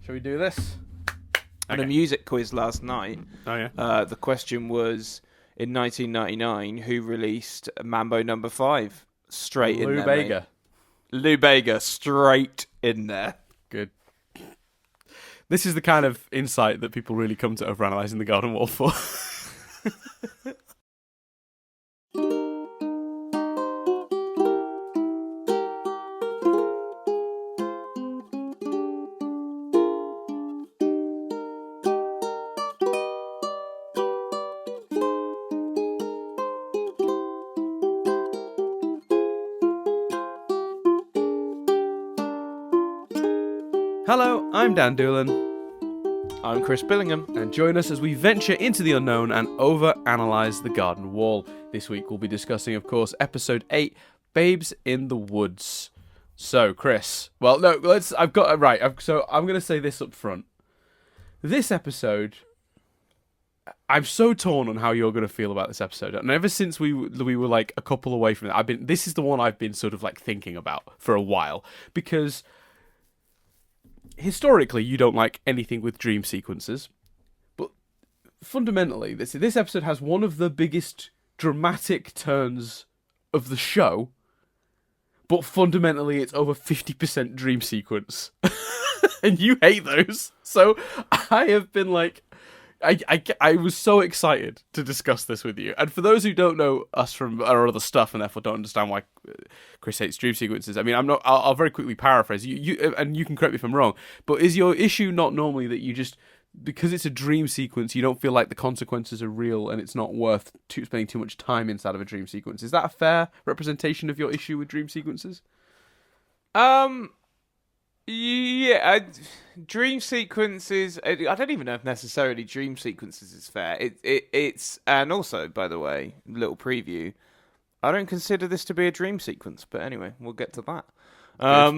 Shall we do this? On a music quiz last night, the question was, in 1999, who released Mambo Number 5? Straight in there, Lou Bega. Lou Bega, straight in there. Good. This is the kind of insight that people really come to overanalyzing the Garden Wall for. Hello, I'm Dan Doolan. I'm Chris Billingham. And join us as we venture into the unknown and over-analyse the Garden Wall. This week we'll be discussing, of course, Episode 8, Babes in the Woods. So, Chris, I'm going to say this up front. This episode, I'm so torn on how you're going to feel about this episode. And ever since we were like a couple away from it, this is the one I've been sort of like thinking about for a while. Because historically, you don't like anything with dream sequences, but fundamentally, this episode has one of the biggest dramatic turns of the show, but fundamentally, it's over 50% dream sequence, and you hate those. So I have been like, I was so excited to discuss this with you. And for those who don't know us from our other stuff and therefore don't understand why Chris hates dream sequences, I mean, I'll very quickly paraphrase you, and you can correct me if I'm wrong. But is your issue not normally that you just, because it's a dream sequence, you don't feel like the consequences are real and it's not worth spending too much time inside of a dream sequence? Is that a fair representation of your issue with dream sequences? Yeah, dream sequences. I don't even know if necessarily dream sequences is fair. It's and also, by the way, little preview. I don't consider this to be a dream sequence, but anyway, we'll get to that. I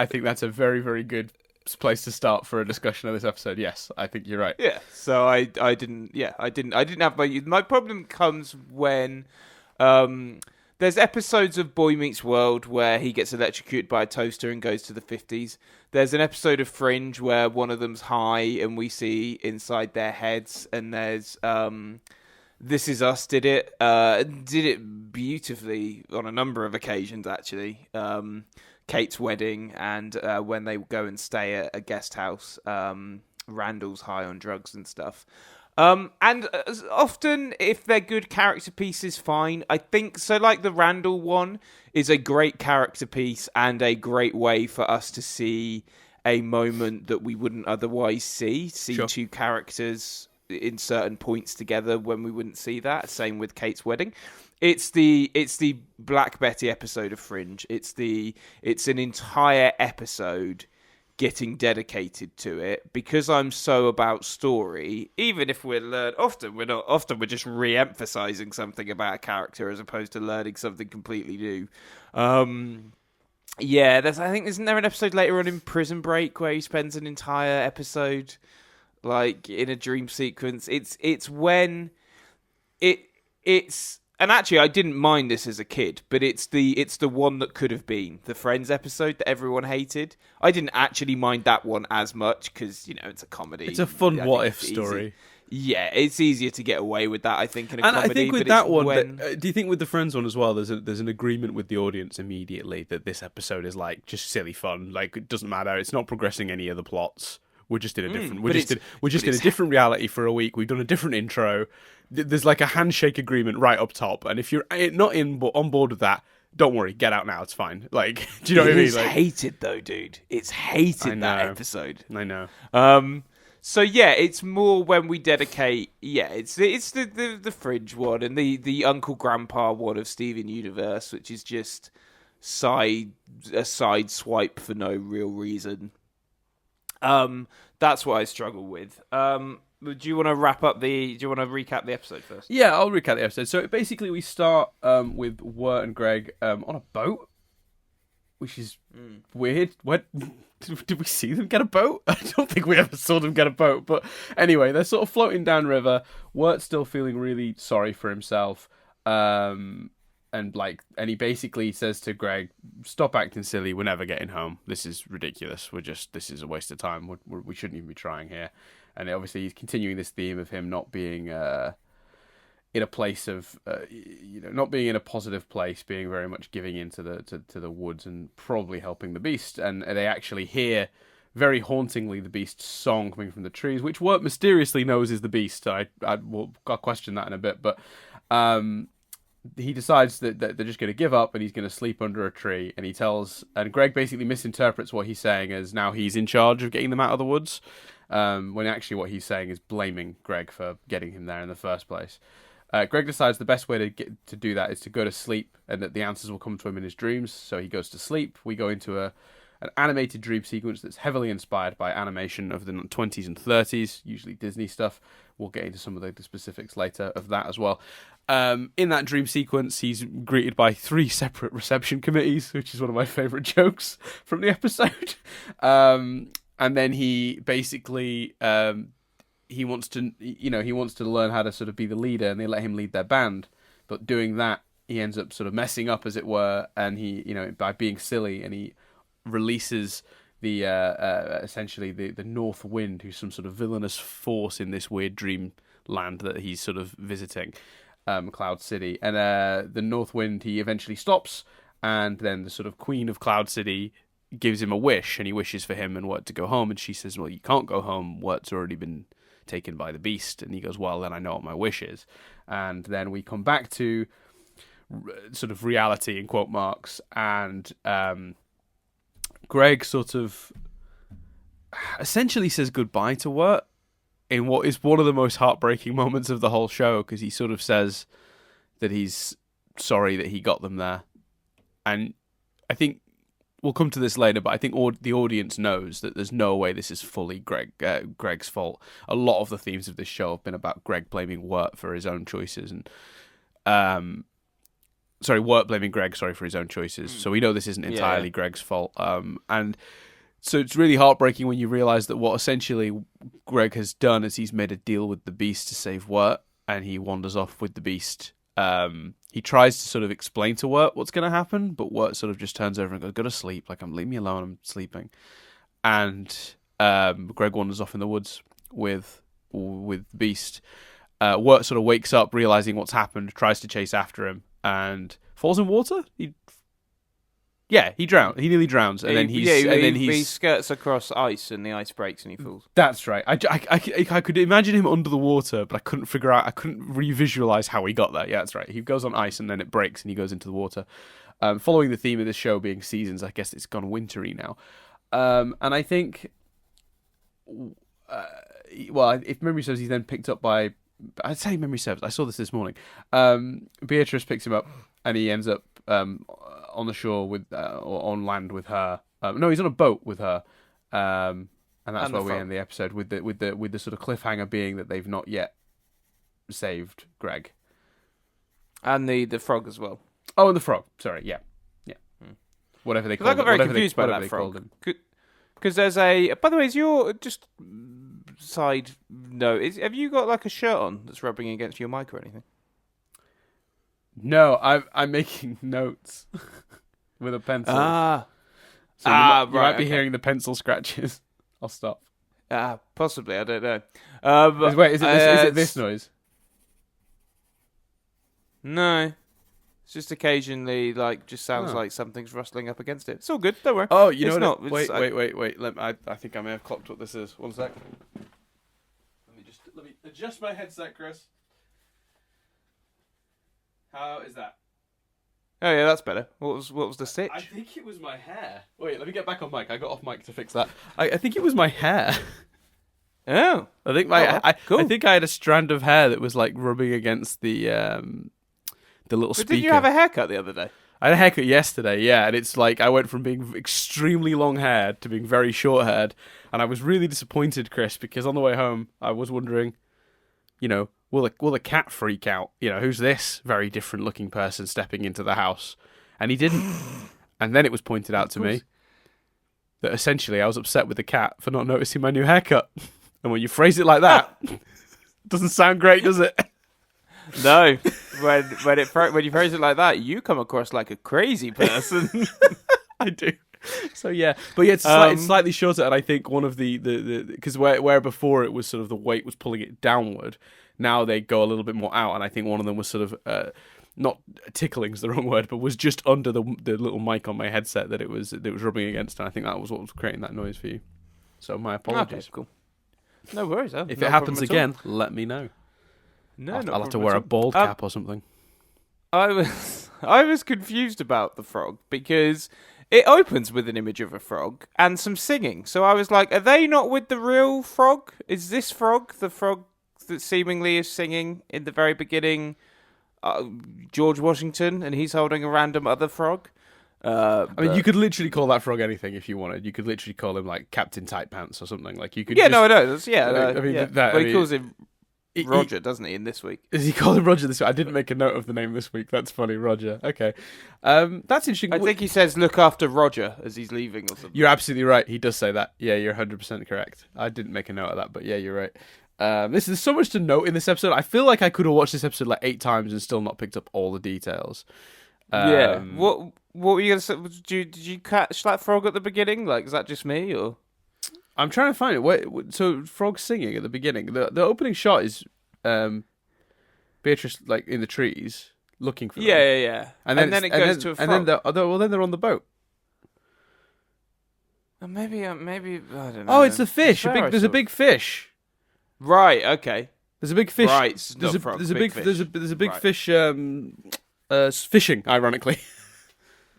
think that's a very, very good place to start for a discussion of this episode. Yes, I think you're right. Yeah. So I didn't have my problem comes when there's episodes of Boy Meets World where he gets electrocuted by a toaster and goes to the 50s. There's an episode of Fringe where one of them's high and we see inside their heads. And there's This Is Us did it beautifully on a number of occasions, actually. Kate's wedding and when they go and stay at a guest house. Randall's high on drugs and stuff. And often, if they're good character pieces, fine. I think so. Like the Randall one is a great character piece and a great way for us to see a moment that we wouldn't otherwise see. Sure. Two characters in certain points together when we wouldn't see that. Same with Kate's wedding. It's the Black Betty episode of Fringe. It's an entire episode getting dedicated to it because I'm so about story. Even if often we're just re-emphasizing something about a character as opposed to learning something completely new. Isn't there an episode later on in Prison Break where he spends an entire episode like in a dream sequence? It's when it's. And actually, I didn't mind this as a kid, but it's the one that could have been the Friends episode that everyone hated. I didn't actually mind that one as much because it's a comedy. It's a fun what-if story. Yeah, it's easier to get away with that, I think, in a comedy. And I think with that one, do you think with the Friends one as well, there's an agreement with the audience immediately that this episode is like just silly fun. Like it doesn't matter. It's not progressing any other plots. We're just in a different. We're just in a different reality for a week. We've done a different intro. There's like a handshake agreement right up top, and if you're not on board with that, don't worry, get out now. It's fine. Like, do you know what I mean? It's hated though, dude. It's hated that episode. I know. So yeah, it's more when we dedicate. Yeah, it's the Fringe one and the Uncle Grandpa one of Steven Universe, which is just a side swipe for no real reason. That's what I struggle with. Do you want to recap the episode first? Yeah, I'll recap the episode. So basically we start with Wirt and Greg on a boat, which is weird. What? Did we see them get a boat? I don't think we ever saw them get a boat. But anyway, they're sort of floating downriver. Wirt's still feeling really sorry for himself. And and he basically says to Greg, "Stop acting silly. We're never getting home. This is ridiculous. This is a waste of time. We shouldn't even be trying here." And obviously, he's continuing this theme of him not being in a place of, not being in a positive place, being very much giving in to the woods and probably helping the beast. And they actually hear very hauntingly the beast's song coming from the trees, which Wirt mysteriously knows is the beast. I'll question that in a bit, but he decides that they're just going to give up and he's going to sleep under a tree. And Greg basically misinterprets what he's saying as now he's in charge of getting them out of the woods, when actually what he's saying is blaming Greg for getting him there in the first place. Greg decides the best way to do that is to go to sleep, and that the answers will come to him in his dreams. So he goes to sleep. We go into an animated dream sequence that's heavily inspired by animation of the 20s and 30s, usually Disney stuff. We'll get into some of the specifics later of that as well. In that dream sequence, he's greeted by 3 separate reception committees, which is one of my favourite jokes from the episode. And then he basically... he wants to learn how to sort of be the leader, and they let him lead their band. But doing that, he ends up sort of messing up, as it were, and by being silly, and he releases the essentially the North Wind, who's some sort of villainous force in this weird dream land that he's sort of visiting, Cloud City. And the North Wind, he eventually stops, and then the sort of Queen of Cloud City gives him a wish, and he wishes for him and Wirt to go home, and she says, "Well, you can't go home. Wirt's already been taken by the beast." And he goes, "Well, then I know what my wish is." And then we come back to sort of reality in quote marks, and Greg sort of essentially says goodbye to Wirt in what is one of the most heartbreaking moments of the whole show, because he sort of says that he's sorry that he got them there. And I think we'll come to this later, but I think the audience knows that there's no way this is fully Greg's fault. A lot of the themes of this show have been about Greg blaming Wirt for his own choices, and Wirt blaming Greg, for his own choices. So we know this isn't entirely Greg's fault. And so it's really heartbreaking when you realise that what essentially Greg has done is he's made a deal with the beast to save Wirt, and he wanders off with the beast. He tries to sort of explain to Wirt what's going to happen, but Wirt sort of just turns over and goes, "Go to sleep. Leave me alone. I'm sleeping." And Greg wanders off in the woods with Beast. Wirt sort of wakes up, realizing what's happened, tries to chase after him, and falls in water. He drowns. He nearly drowns, and then he skirts across ice, and the ice breaks, and he falls. That's right. I could imagine him under the water, but I couldn't figure out. I couldn't re-visualize how he got there. Yeah, that's right. He goes on ice, and then it breaks, and he goes into the water. Following the theme of this show being seasons, I guess it's gone wintry now. And I think, if memory serves, he's then picked up by. I'd say memory serves. I saw this morning. Beatrice picks him up, and he ends up on the shore with or on land with her. No, he's on a boat with her, and that's where we end the episode with the sort of cliffhanger being that they've not yet saved Greg, and the frog as well. Oh, and the frog. Sorry, yeah. Whatever they call. I got very confused by that frog. Because there's a. By the way, is your just side note? Have you got like a shirt on that's rubbing against your mic or anything? No, I'm making notes with a pencil. So you might be hearing the pencil scratches. I'll stop. Possibly. I don't know. Wait, is it this noise? No. It's just occasionally just sounds like something's rustling up against it. It's all good. Don't worry. Oh, you know what? Wait. I think I may have clocked what this is. One sec. Let me adjust my headset, Chris. How is that? Oh yeah, that's better. What was the stitch? I think it was my hair. Wait, let me get back on mic. I got off mic to fix that. I think it was my hair. Oh, I think cool. I think I had a strand of hair that was rubbing against the little speaker. Did you have a haircut the other day? I had a haircut yesterday, yeah, and it's I went from being extremely long-haired to being very short-haired, and I was really disappointed, Chris, because on the way home I was wondering, will the cat freak out? Who's this very different-looking person stepping into the house? And he didn't. And then it was pointed out to me that essentially I was upset with the cat for not noticing my new haircut. And when you phrase it like that, it doesn't sound great, does it? No, when you phrase it like that, you come across like a crazy person. I do. So yeah, but yeah, it's slightly shorter, and I think one of the because where before it was sort of the weight was pulling it downward, now they go a little bit more out, and I think one of them was sort of not tickling's the wrong word, but was just under the little mic on my headset that it was rubbing against, and I think that was what was creating that noise for you. So my apologies. Okay, cool. No worries. If it happens again, let me know. No, I'll have to wear a bald cap or something. I was confused about the frog because it opens with an image of a frog and some singing. So I was like, are they not with the real frog? Is this frog the frog that seemingly is singing in the very beginning? George Washington, and he's holding a random other frog. I mean, you could literally call that frog anything if you wanted. You could literally call him like Captain Tight Pants or something. Like you could. Yeah, just, no, I know. He calls him Roger, doesn't he? In this week, is he called him Roger this week? I didn't make a note of the name this week. That's funny, Roger. Okay, that's interesting. I think he says, "Look after Roger" as he's leaving or something. You're absolutely right. He does say that. Yeah, you're 100% correct. I didn't make a note of that, but yeah, you're right. There's so much to note in this episode. I feel like I could have watched this episode like 8 times and still not picked up all the details. Yeah. What were you gonna say? Did you catch that frog at the beginning? Like, is that just me or? I'm trying to find it. So frog singing at the beginning. The opening shot is Beatrice like in the trees looking for them. Yeah. And then it goes to a frog. And then they're on the boat. Maybe I don't know. Oh, it's the fish. There's a big fish. Right. Okay. There's a big fish. Right. There's a big fish. Fishing, ironically.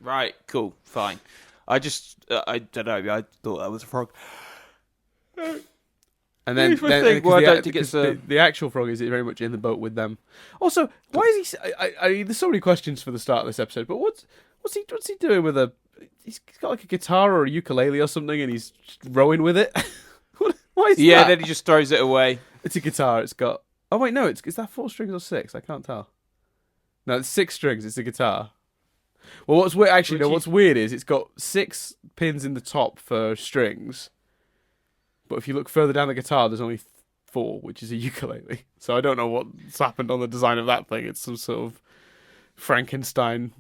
Right. Cool. Fine. I don't know. I thought that was a frog. And then the actual frog is very much in the boat with them. Also, why is he? There's so many questions for the start of this episode. But what's he doing with a? He's got like a guitar or a ukulele or something, and he's just rowing with it. Why is that? Yeah, then he just throws it away. It's a guitar. It's got. Oh wait, no. Is that 4 strings or 6? I can't tell. No, it's 6 strings. It's a guitar. Well, what's weird? Actually, no. What's weird is it's got 6 pins in the top for strings. But if you look further down the guitar, there's only 4, which is a ukulele. So I don't know what's happened on the design of that thing. It's some sort of Frankenstein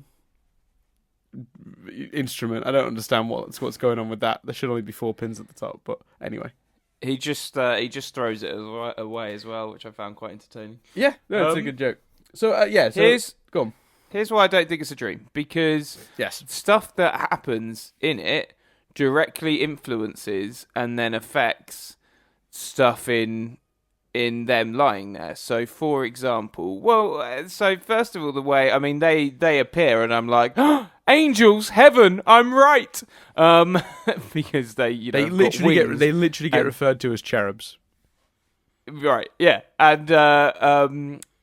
instrument. I don't understand what's going on with that. There should only be 4 pins at the top. But anyway. He just throws it away as well, which I found quite entertaining. Yeah, no, it's a good joke. So go on. Here's why I don't think it's a dream, because stuff that happens in it directly influences and then affects stuff in them lying there. So, for example, first of all, the way they appear, and I'm like, oh, angels, heaven, I'm right, because they literally get referred to as cherubs, right? Yeah, and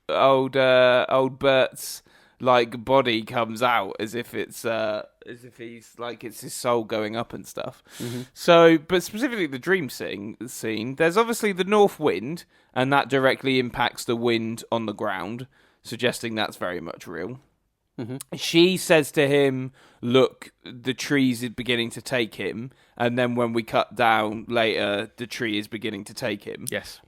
old Bert's like body comes out as if he's like it's his soul going up and stuff. Mm-hmm. So, but specifically the dream scene, there's obviously the north wind, and that directly impacts the wind on the ground, suggesting that's very much real. Mm-hmm. She says to him, look, the trees is beginning to take him, and then when we cut down later, the tree is beginning to take him. Yes.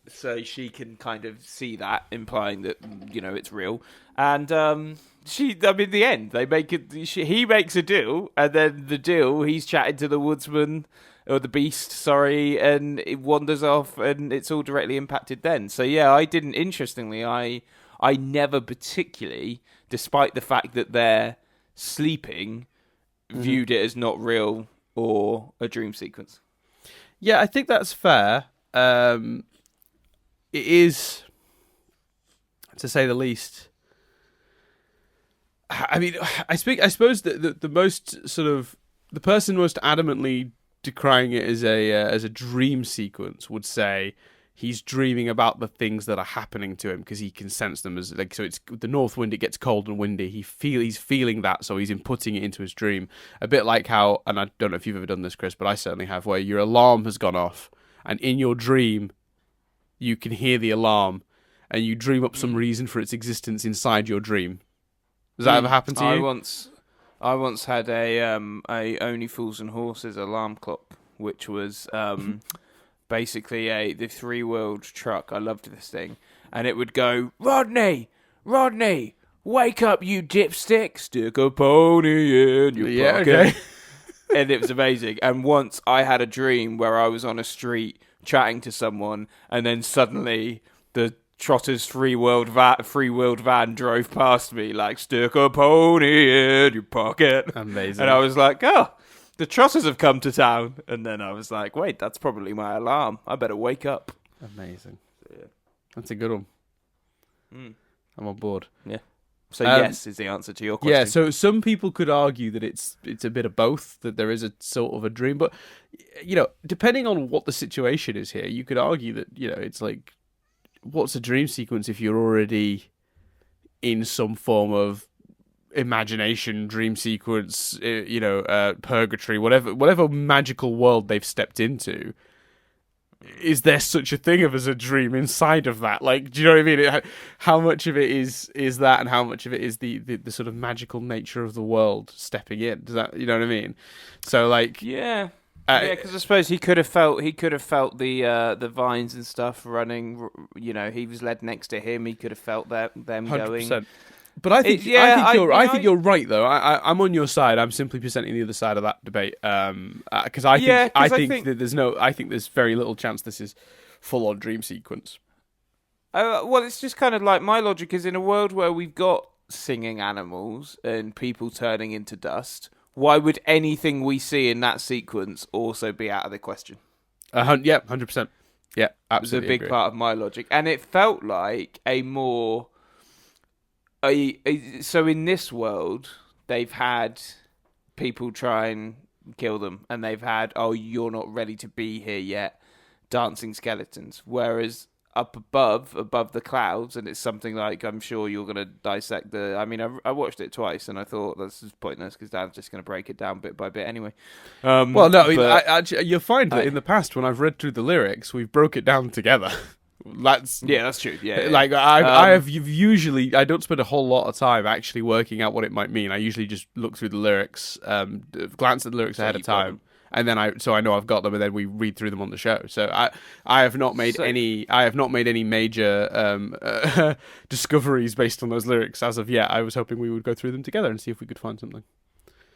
So she can kind of see that, implying that, it's real. And the end, they make it. He makes a deal, and then the deal, he's chatting to the woodsman, or the beast, sorry, and it wanders off, and it's all directly impacted then. So yeah, interestingly, I never particularly, despite the fact that they're sleeping, viewed it as not real or a dream sequence. Yeah, I think that's fair. It is, to say the least. I mean, I suppose that the most sort of the person most adamantly decrying it as a dream sequence would say he's dreaming about the things that are happening to him because he can sense them as like, so it's the north wind, it gets cold and windy. He's feeling that, so he's inputting it into his dream. A bit like how, and I don't know if you've ever done this, Chris, but I certainly have, where your alarm has gone off and in your dream you can hear the alarm and you dream up some reason for its existence inside your dream. Does that ever happen to you? I once had a Only Fools and Horses alarm clock, which was basically the 3-wheeled truck. I loved this thing, and it would go, Rodney, Rodney, wake up, you dipstick, stick a pony in your pocket. Okay. And it was amazing. And once I had a dream where I was on a street chatting to someone, and then suddenly the Trotter's three-wheeled van drove past me, like, stick a pony in your pocket. Amazing. And I was like, oh, the Trotters have come to town. And then I was like, wait, that's probably my alarm. I better wake up. Amazing. Yeah. That's a good one. I'm on board. Yeah. So yes is the answer to your question. Yeah, so some people could argue that it's a bit of both, that there is a sort of a dream, but depending on what the situation is here, you could argue that, it's like, what's a dream sequence if you're already in some form of imagination, dream sequence, purgatory, whatever magical world they've stepped into. Is there such a thing as a dream inside of that? Like, do you know what I mean? How much of it is that, and how much of it is the sort of magical nature of the world stepping in? Does that, you know what I mean? So, like, yeah, because I suppose he could have felt the vines and stuff running. He was led next to him. He could have felt them 100%. going. But I think you're right though. I'm on your side. I'm simply presenting the other side of that debate. Because I think there's very little chance this is full on dream sequence. Well, it's just kind of like my logic is, in a world where we've got singing animals and people turning into dust, why would anything we see in that sequence also be out of the question? 100%. Yeah, absolutely. It was a big part of my logic, and it felt like a more. So in this world, they've had people try and kill them, and they've had, oh, you're not ready to be here yet, dancing skeletons. Whereas up above the clouds, and it's something like, I'm sure you're going to dissect I watched it twice, and I thought this is pointless because Dan's just going to break it down bit by bit anyway. You'll find that in the past, when I've read through the lyrics, we've broke it down together. That's true. Yeah. Like I don't spend a whole lot of time actually working out what it might mean. I usually just look through the lyrics, glance at the lyrics ahead of time, and then I know I've got them, and then we read through them on the show. So I have not made any major discoveries based on those lyrics as of yet. I was hoping we would go through them together and see if we could find something.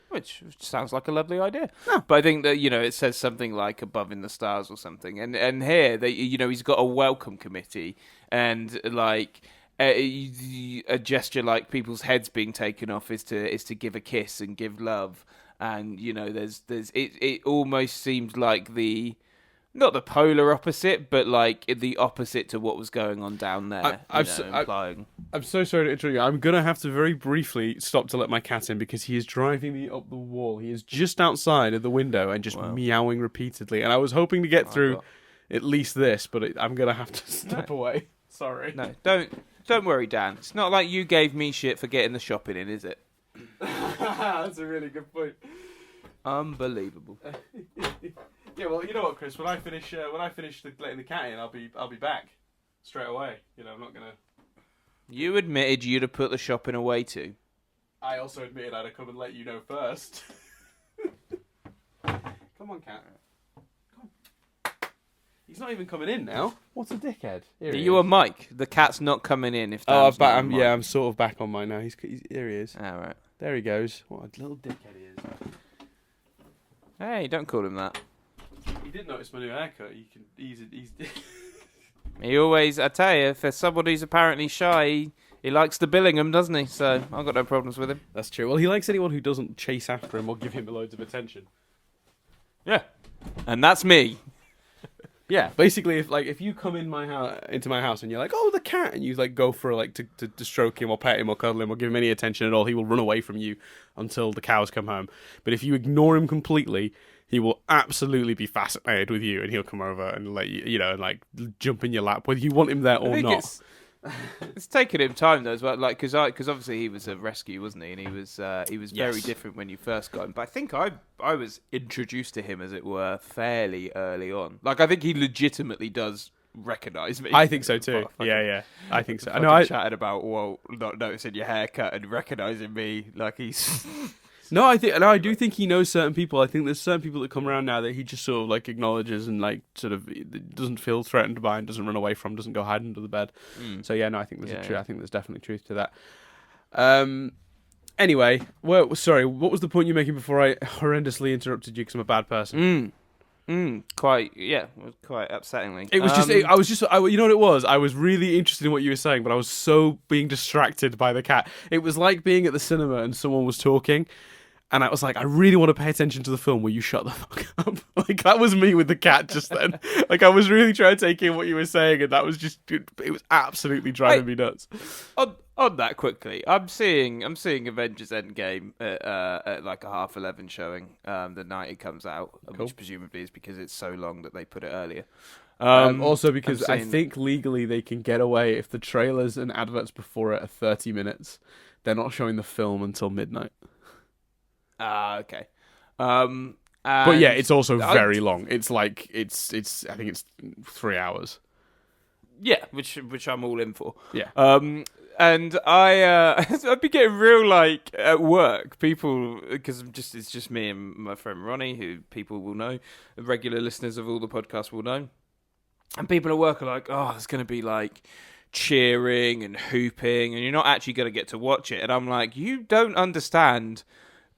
Which sounds like a lovely idea. Yeah. But I think that, it says something like above in the stars or something. And here, he's got a welcome committee, and like a gesture like people's heads being taken off is to give a kiss and give love. And, it almost seemed like not the polar opposite, but like the opposite to what was going on down there. Implying. I'm so sorry to interrupt you. I'm going to have to very briefly stop to let my cat in because he is driving me up the wall. He is just outside of the window and just meowing repeatedly. And I was hoping to get through at least this, but I'm going to have to step away. Sorry. No, don't worry, Dan. It's not like you gave me shit for getting the shopping in, is it? That's a really good point. Unbelievable. Yeah, well, you know what, Chris? When I finish letting the cat in, I'll be back straight away. I'm not gonna. You admitted you'd have put the shopping away too. I also admitted I'd have come and let you know first. Come on, cat. Come on. He's not even coming in now. What's a dickhead? Are you a mic? The cat's not coming in. I'm sort of back on mine now. He's here. He is. All right. There he goes. What a little dickhead he is. Hey, don't call him that. He did notice my new haircut. He's He always, I tell you, for somebody who's apparently shy, he likes the Billingham, doesn't he? So I've got no problems with him. That's true. Well, he likes anyone who doesn't chase after him or give him loads of attention. Yeah, and that's me. Yeah, basically, if you come into my house and you're like, oh, the cat, and you go for to stroke him or pet him or cuddle him or give him any attention at all, he will run away from you until the cows come home. But if you ignore him completely, he will absolutely be fascinated with you, and he'll come over and let you, jump in your lap, whether you want him there or not. It's taken him time though, as well. Because obviously he was a rescue, wasn't he? And he was very different when you first got him. But I think I was introduced to him, as it were, fairly early on. Like, I think he legitimately does recognise me. I think so too. Yeah. I think so. I chatted about not noticing your haircut and recognising me. Like, he's No, I do think he knows certain people. I think there's certain people that come around now that he just sort of like acknowledges and like sort of doesn't feel threatened by and doesn't run away from, doesn't go hide under the bed. So yeah, no, I think there's I think there's definitely truth to that. Anyway, sorry, what was the point you're making before I horrendously interrupted you because I'm a bad person? Quite upsettingly. It was you know what it was? I was really interested in what you were saying, but I was so being distracted by the cat. It was like being at the cinema and someone was talking, and I was like, I really want to pay attention to the film. Will you shut the fuck up? Like, that was me with the cat just then. Like, I was really trying to take in what you were saying, and that was just, it was absolutely driving me nuts. On that quickly, I'm seeing Avengers Endgame at like a 11:30 showing the night it comes out, which presumably is because it's so long that they put it earlier. Also because I think legally they can get away if the trailers and adverts before it are 30 minutes. They're not showing the film until midnight. Okay. But yeah, it's also very long. It's like it's I think it's 3 hours. Yeah, which I'm all in for. Yeah. And I'd be getting real like at work, people, because it's just me and my friend Ronnie, who people will know, regular listeners of all the podcasts will know, and people at work are like, oh, there's going to be like cheering and hooping, and you're not actually going to get to watch it, and I'm like, you don't understand.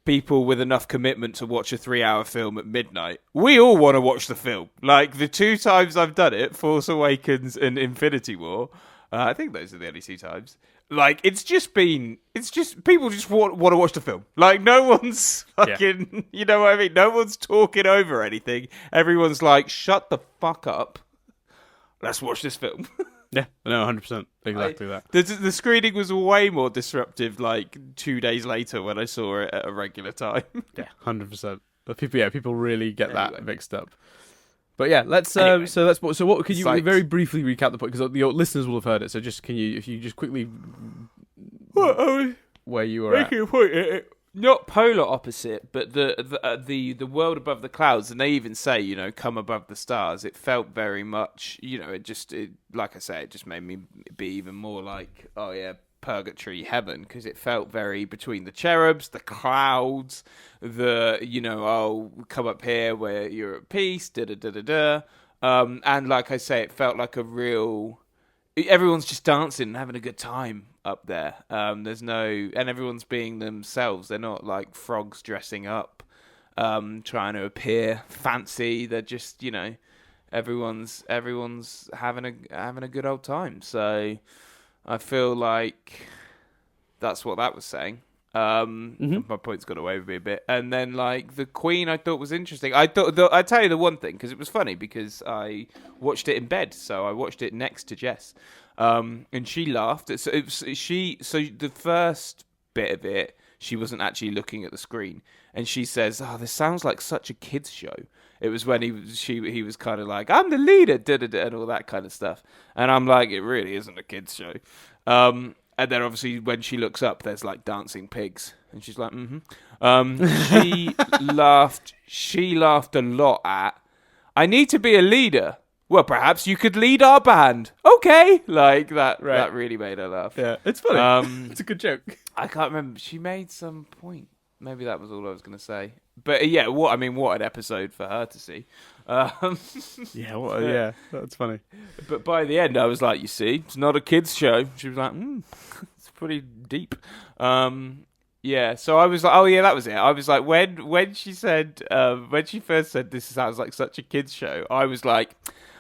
People with enough commitment to watch a 3-hour film at midnight. We all want to watch the film. Like, the 2 times I've done it, Force Awakens and Infinity War, I think those are the only 2 times. Like, it's just people just want to watch the film. Like, no one's fucking, you know what I mean? No one's talking over anything. Everyone's like, shut the fuck up. Let's watch this film. Yeah, no, 100%. Exactly that. The screening was way more disruptive, like, 2 days later when I saw it at a regular time. Yeah, 100%. But people really get that mixed up. But yeah, let's. So what could you very briefly recap the point, because your listeners will have heard it. So just if you just quickly where you were at. A point. Not polar opposite, but the world above the clouds, and they even say, come above the stars. It felt very much, like I say, it just made me be even more like, oh yeah, purgatory heaven, because it felt very between the cherubs, the clouds, oh, come up here where you're at peace, and like I say, it felt like a real. Everyone's just dancing and having a good time up there. And everyone's being themselves. They're not like frogs dressing up, trying to appear fancy. They're just, everyone's having a good old time. So I feel like that's what that was saying. My point's got away with me a bit. And then, like, the Queen, I thought was interesting. I tell you the one thing, because it was funny, because I watched it in bed, so I watched it next to Jess, and she laughed. So the first bit of it, she wasn't actually looking at the screen, and she says, "Oh, this sounds like such a kids' show." It was when he was kind of like, "I'm the leader," and all that kind of stuff, and I'm like, it really isn't a kids' show. And then obviously when she looks up, there's like dancing pigs, and she's like, She laughed. She laughed a lot at. I need to be a leader. Well, perhaps you could lead our band. Okay, like that. Right. That really made her laugh. Yeah, it's funny. It's a good joke. I can't remember. She made some point. Maybe that was all I was going to say. But yeah, what an episode for her to see. Yeah, that's funny. But by the end, I was like, you see, it's not a kids' show. She was like, it's pretty deep. Yeah, so I was like, oh yeah, that was it. I was like, when she said, when she first said this sounds like such a kids' show, I was like,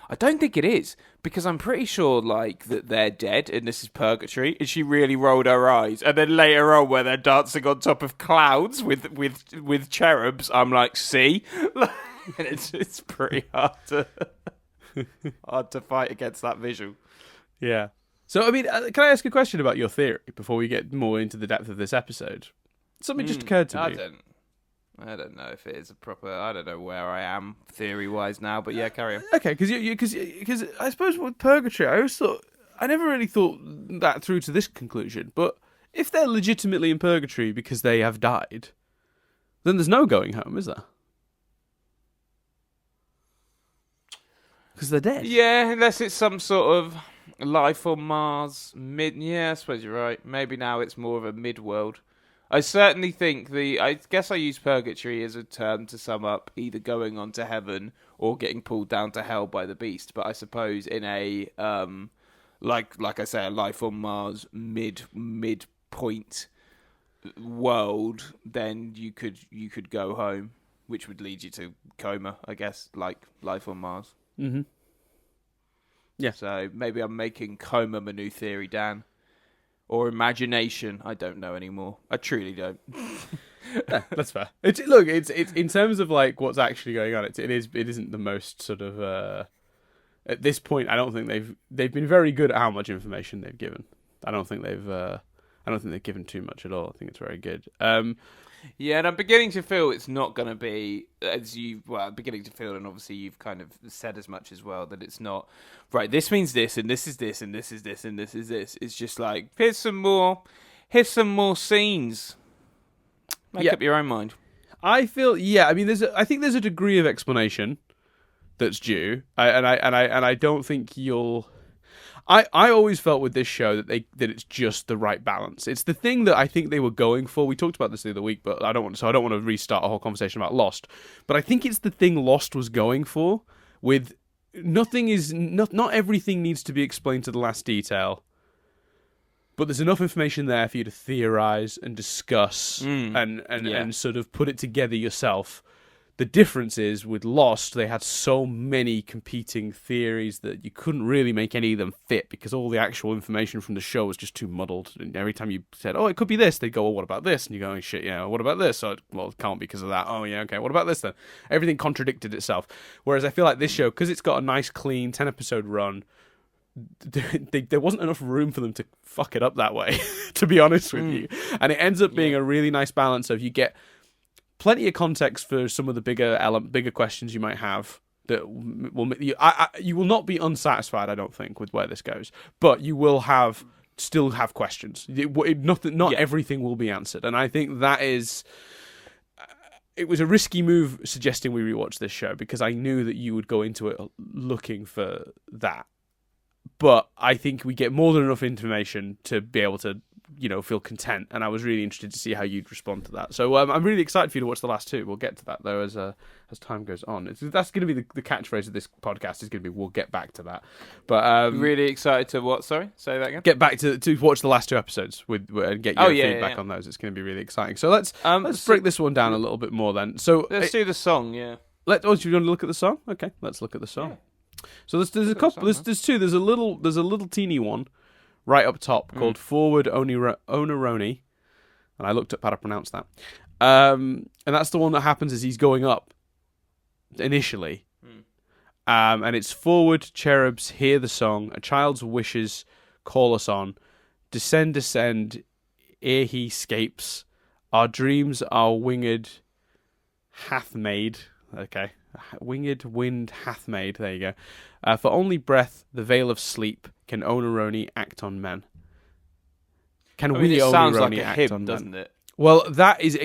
I don't think it is, because I'm pretty sure like that they're dead and this is purgatory. And she really rolled her eyes. And then later on, where they're dancing on top of clouds with cherubs, I'm like, see, and it's pretty hard to fight against that visual. Yeah. So I mean, can I ask a question about your theory before we get more into the depth of this episode? Something just occurred to me. I don't know if it is a proper. I don't know where I am theory-wise now, but yeah, carry on. Okay, because I suppose with purgatory, I never really thought that through to this conclusion. But if they're legitimately in purgatory because they have died, then there's no going home, is there? Because they're dead. Yeah, unless it's some sort of life on Mars. Yeah, I suppose you're right. Maybe now it's more of a mid-world. I certainly think I guess I use purgatory as a term to sum up either going on to heaven or getting pulled down to hell by the beast. But I suppose in a like I say, a life on Mars midpoint world, then you could go home, which would lead you to coma, I guess, like life on Mars. Mm-hmm. Yeah. So maybe I'm making coma my new theory, Dan. Or imagination. I don't know anymore. I truly don't. Yeah, that's fair. It's in terms of like what's actually going on. It isn't the most sort of at this point. I don't think they've been very good at how much information they've given. I don't think they've given too much at all. I think it's very good. Yeah, and I'm beginning to feel it's not going to be I'm beginning to feel, and obviously you've kind of said as much as well, that it's not right. This means this, and this is this, and this is this, and this is this. It's just like here's some more scenes. Make up your own mind. I feel I mean, I think there's a degree of explanation that's due, and I don't think you'll. I always felt with this show that it's just the right balance. It's the thing that I think they were going for. We talked about this the other week, but I don't want to restart a whole conversation about Lost. But I think it's the thing Lost was going for. With not everything needs to be explained to the last detail, but there's enough information there for you to theorize and discuss and sort of put it together yourself. The difference is, with Lost, they had so many competing theories that you couldn't really make any of them fit because all the actual information from the show was just too muddled. And every time you said, oh, it could be this, they'd go, well, what about this? And you go, oh, shit, yeah, what about this? Oh, well, it can't because of that. Oh, yeah, okay, what about this then? Everything contradicted itself. Whereas I feel like this show, because it's got a nice, clean 10-episode run, there wasn't enough room for them to fuck it up that way, to be honest with you. And it ends up being a really nice balance of you get plenty of context for some of the bigger questions you might have. That will you will not be unsatisfied, I don't think, with where this goes, but you will still have questions. Not everything will be answered, and I think that is. It was a risky move suggesting we rewatch this show because I knew that you would go into it looking for that. But I think we get more than enough information to be able to, feel content. And I was really interested to see how you'd respond to that. So I'm really excited for you to watch the last two. We'll get to that, though, as time goes on. That's going to be the catchphrase of this podcast. Is going to be, we'll get back to that. But really excited to what? Sorry? Say that again? Get back to watch the last two episodes and get your feedback on those. It's going to be really exciting. So let's break this one down a little bit more then. So let's do the song, yeah. Do you want to look at the song? Okay, let's look at the song. Yeah. So there's a couple. There's two. There's a little teeny one right up top called Forward Oneroni, and I looked up how to pronounce that. And that's the one that happens as he's going up initially. And it's forward, cherubs, hear the song, a child's wishes call us on. Descend, descend, ere he scapes. Our dreams our winged hath made. Okay. Winged wind hath made. There you go. For only breath, the veil of sleep, can Oneroni act on men. We it sounds like Oneroni a act hymn, on doesn't men? it? Well, that is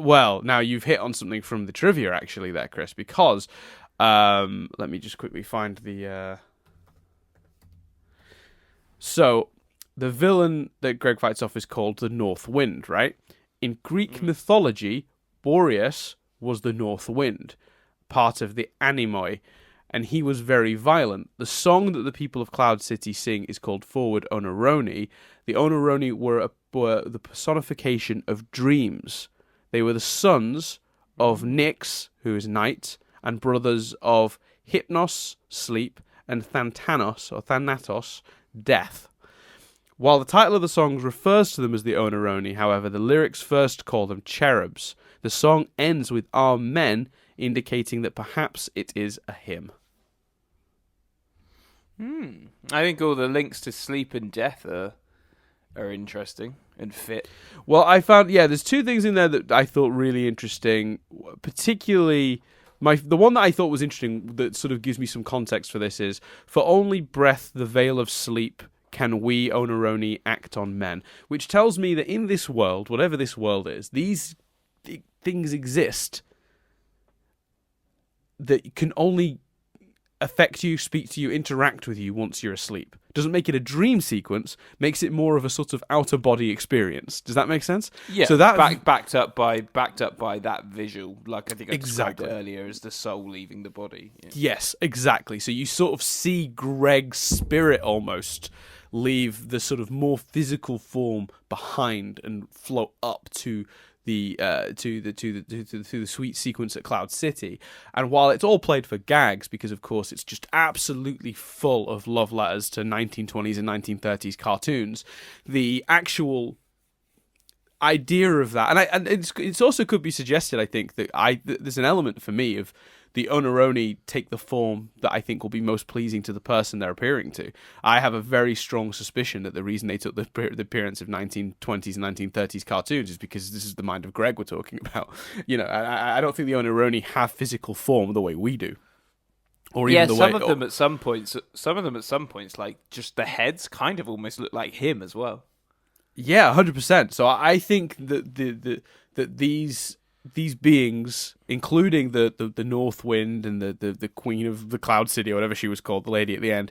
now you've hit on something from the trivia actually there, Chris, because let me just quickly find the. So, the villain that Greg fights off is called the North Wind, right? In Greek mythology, Boreas was the North Wind, part of the Animoi, and he was very violent. The song that the people of Cloud City sing is called Forward Oneroni. The Oneroni were the personification of dreams. They were the sons of Nyx, who is night, and brothers of Hypnos, sleep, and Thanatos, death. While the title of the song refers to them as the Oneroni, however, the lyrics first call them cherubs. The song ends with our men, indicating that perhaps it is a hymn. I think all the links to sleep and death are interesting and fit. Well, I found, there's two things in there that I thought really interesting, particularly the one that I thought was interesting that sort of gives me some context for this is, for only breath, the veil of sleep, can we, Oneroni, act on men? Which tells me that in this world, whatever this world is, these things exist that can only affect you, speak to you, interact with you once you're asleep. Doesn't make it a dream sequence, makes it more of a sort of outer body experience. Does that make sense? Yeah, so that backed up by that visual, like I think I described Exactly. it earlier, as the soul leaving the body. Yeah. Yes, exactly. So you sort of see Greg's spirit almost leave the sort of more physical form behind and float up to the sweet sequence at Cloud City. And while it's all played for gags, because of course it's just absolutely full of love letters to 1920s and 1930s cartoons, the actual idea of that, and it's also could be suggested, I think, that there's an element for me of the Onironi take the form that I think will be most pleasing to the person they're appearing to. I have a very strong suspicion that the reason they took the appearance of 1920s and 1930s cartoons is because this is the mind of Greg we're talking about. You know, I don't think the Onironi have physical form the way we do. Or even some of them at some points, like just the heads kind of almost look like him as well. Yeah, 100%. So I think that that these beings, including the North Wind and the Queen of the Cloud City, or whatever she was called, the lady at the end,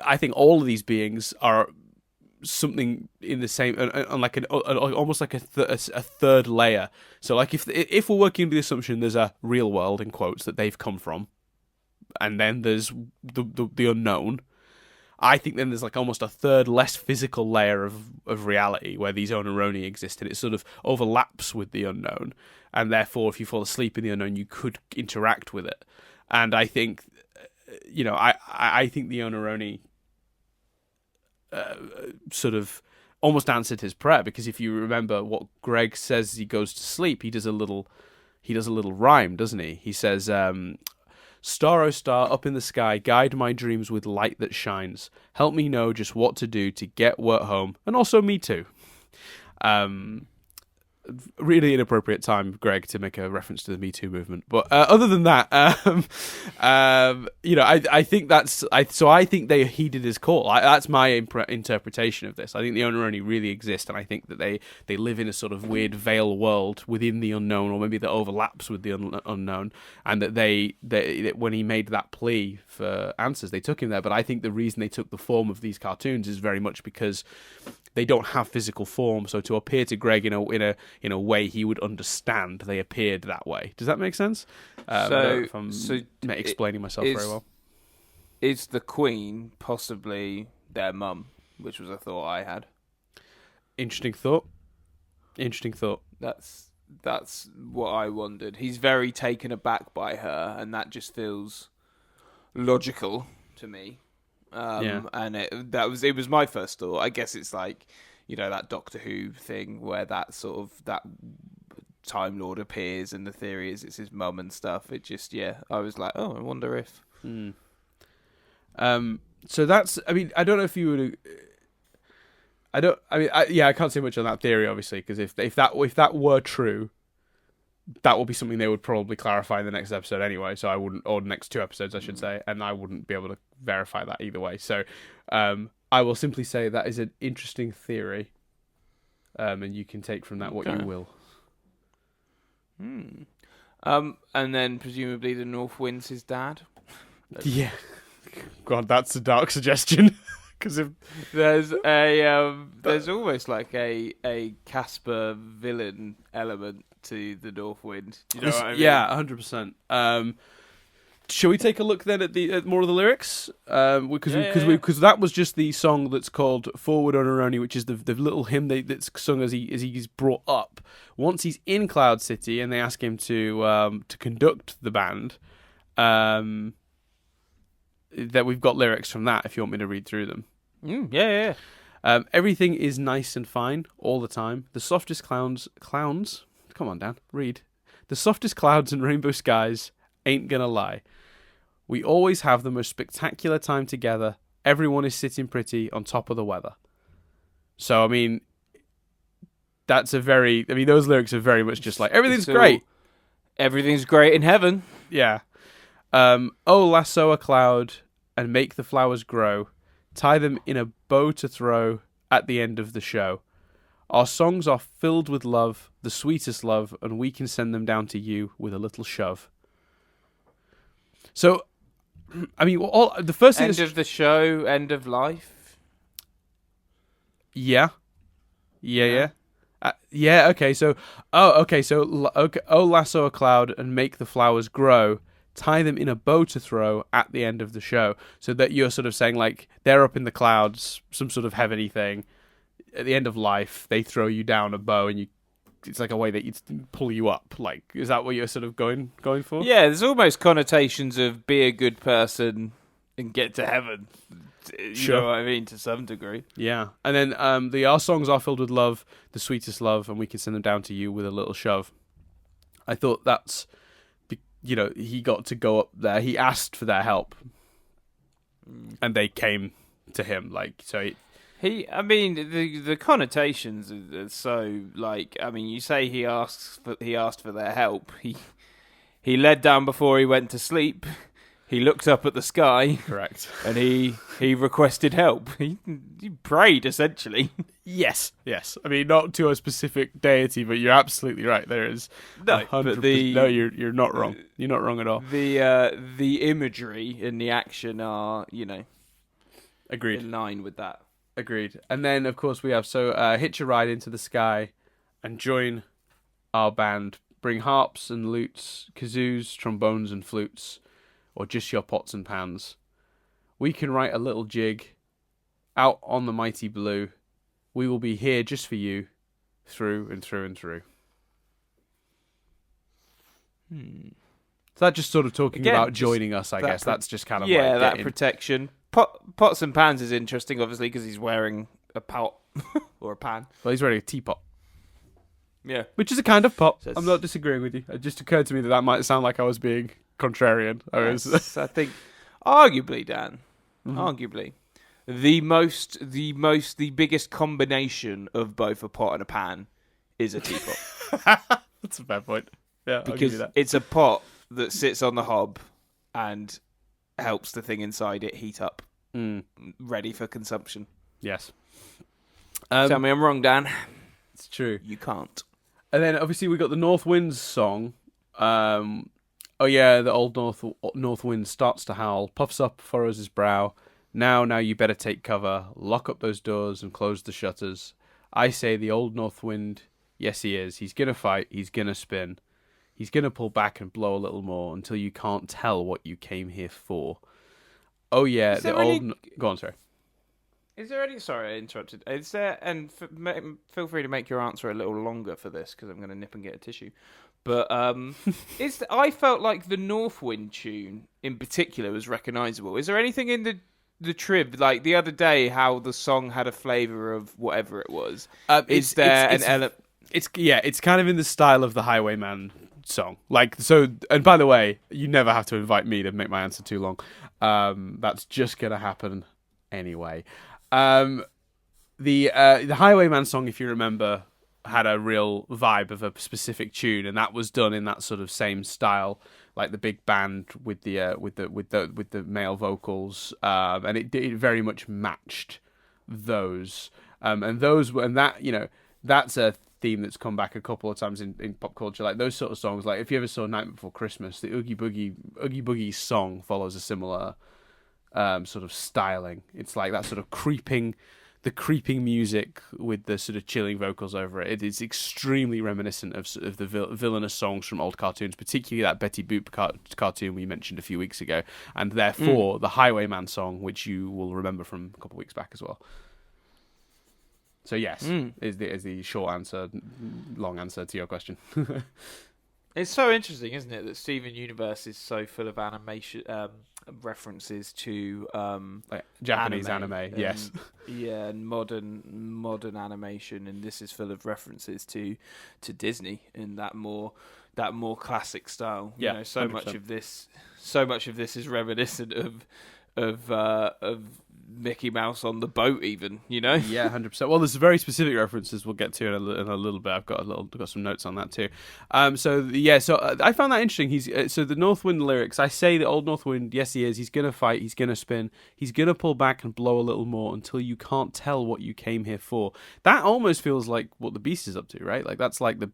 I think all of these beings are something in the same, and like almost like a third layer. So like if we're working with the assumption there's a real world in quotes that they've come from, and then there's the unknown. I think then there's like almost a third less physical layer of reality where these Onironi exist, and it sort of overlaps with the unknown, and therefore if you fall asleep in the unknown you could interact with it. And I think, you know, I think the Onironi sort of almost answered his prayer, because if you remember what Greg says as he goes to sleep, he does a little rhyme, doesn't he? He says, "Star, oh star, up in the sky, guide my dreams with light that shines. Help me know just what to do to get work home, and also me too." Really inappropriate time, Greg, to make a reference to the Me Too movement. But other than that, you know, I think I think they heeded his call. That's my interpretation of this. I think the Onironi really exist, and I think that they live in a sort of weird veil world within the unknown, or maybe that overlaps with the unknown, and that that when he made that plea for answers, they took him there. But I think the reason they took the form of these cartoons is very much because they don't have physical form, so to appear to Greg in a way he would understand, they appeared that way. Does that make sense? I don't know if I'm explaining myself very well. Is the Queen possibly their mum? Which was a thought I had. Interesting thought. That's what I wondered. He's very taken aback by her, and that just feels logical to me. And it was my first thought. I guess it's like, you know, that Doctor Who thing where that sort of that Time Lord appears, and the theory is it's his mum and stuff. It just, I was like, oh, I wonder if. So that's, I mean, I don't know if you would. I can't say much on that theory, obviously, because if that were true, that will be something they would probably clarify in the next episode anyway. So I wouldn't, or next two episodes, I should say, and I wouldn't be able to verify that either way. So I will simply say that is an interesting theory, and you can take from that what you will. And then presumably the North Wind's his dad. Yeah. God, that's a dark suggestion. Because if there's almost like a Casper villain element to the North Wind. Do you know what I mean? Yeah, 100%. Shall we take a look then at more of the lyrics? Because that was just the song that's called "Forward Onironi," which is the little hymn that's sung as he's brought up. Once he's in Cloud City, and they ask him to conduct the band. That we've got lyrics from that, if you want me to read through them. Yeah. Everything is nice and fine all the time. The softest clowns. Come on, Dan, read. The softest clouds and rainbow skies. Ain't gonna lie. We always have the most spectacular time together. Everyone is sitting pretty on top of the weather. So, I mean, those lyrics are very much just like, everything's great. Everything's great in heaven. Yeah. Oh, lasso a cloud and make the flowers grow. Tie them in a bow to throw at the end of the show. Our songs are filled with love, the sweetest love, and we can send them down to you with a little shove. So, I mean, the first thing End of the show, end of life. Yeah. Yeah. Okay. So, okay. So, okay. Oh, lasso a cloud and make the flowers grow. Tie them in a bow to throw at the end of the show, so that you're sort of saying like they're up in the clouds, some sort of heavenly thing. At the end of life, they throw you down a bow, and it's like a way that you pull you up. Like, is that what you're sort of going for? Yeah, there's almost connotations of be a good person and get to heaven. You know what I mean, to some degree. Yeah. And then our songs are filled with love, the sweetest love, and we can send them down to you with a little shove. I thought that's, he got to go up there. He asked for their help, and they came to him. Like, so I mean, the connotations are so, like, I mean, you say he asked for their help. He led down before he went to sleep. He looked up at the sky. Correct. And he requested help. He prayed, essentially. Yes. I mean, not to a specific deity, but you're absolutely right. There is no, but no, you're not wrong. You're not wrong at all. The imagery and the action are, agreed, in line with that. Agreed. And then, of course, we have hitch a ride into the sky, and join our band. Bring harps and lutes, kazoos, trombones and flutes, or just your pots and pans. We can write a little jig out on the mighty blue. We will be here just for you, through and through and through. So that just sort of talking about joining us, I guess. That's just kind of that protection. Pots and pans is interesting, obviously, because he's wearing a pot or a pan. Well, he's wearing a teapot. Yeah. Which is a kind of pot. I'm not disagreeing with you. It just occurred to me that might sound like I was being contrarian. I think, arguably, Dan, arguably, the biggest combination of both a pot and a pan is a teapot. That's a fair point. Yeah, because I'll give you that. It's a pot that sits on the hob and helps the thing inside it heat up, ready for consumption. Yes. Tell me I'm wrong, Dan. It's true. You can't. And then obviously we got the North Wind's song. Oh yeah, the old North Wind starts to howl, puffs up, furrows his brow. Now you better take cover, lock up those doors and close the shutters. I say the old North Wind, yes he is. He's gonna fight, he's gonna spin. He's gonna pull back and blow a little more until you can't tell what you came here for. Oh yeah, the old... Go on, sorry. Is there any... Sorry, I interrupted. Is there... And feel free to make your answer a little longer for this, because I'm going to nip and get a tissue. But I felt like the North Wind tune, in particular, was recognisable. Is there anything in the trib, like the other day, how the song had a flavour of whatever it was? Is there an element... It's kind of in the style of the Highwayman song. Like, so... And by the way, you never have to invite me to make my answer too long. That's just going to happen anyway. The Highwayman song, if you remember, had a real vibe of a specific tune, and that was done in that sort of same style, like the big band with the male vocals, and it very much matched those. That's a theme that's come back a couple of times in pop culture, like those sort of songs. Like if you ever saw Night Before Christmas, the Oogie Boogie song follows a similar sort of styling. It's like that sort of creeping music with the sort of chilling vocals over it. It is extremely reminiscent of the villainous songs from old cartoons, particularly that Betty Boop cartoon we mentioned a few weeks ago, and therefore the Highwayman song, which you will remember from a couple of weeks back as well. So yes, is the short answer, long answer to your question. It's so interesting, isn't it, that Steven Universe is so full of animation references to like Japanese anime, yes, yeah, and modern animation, and this is full of references to Disney in that more classic style. Yeah, 100%. So much of this is reminiscent of Mickey Mouse on the boat, even, Yeah, 100%. Well, there's very specific references we'll get to in a little bit. I've got some notes on that too. So I found that interesting. He's so the North Wind lyrics. I say the old North Wind, yes he is. He's gonna fight. He's gonna spin. He's gonna pull back and blow a little more until you can't tell what you came here for. That almost feels like what the Beast is up to, right? Like that's like the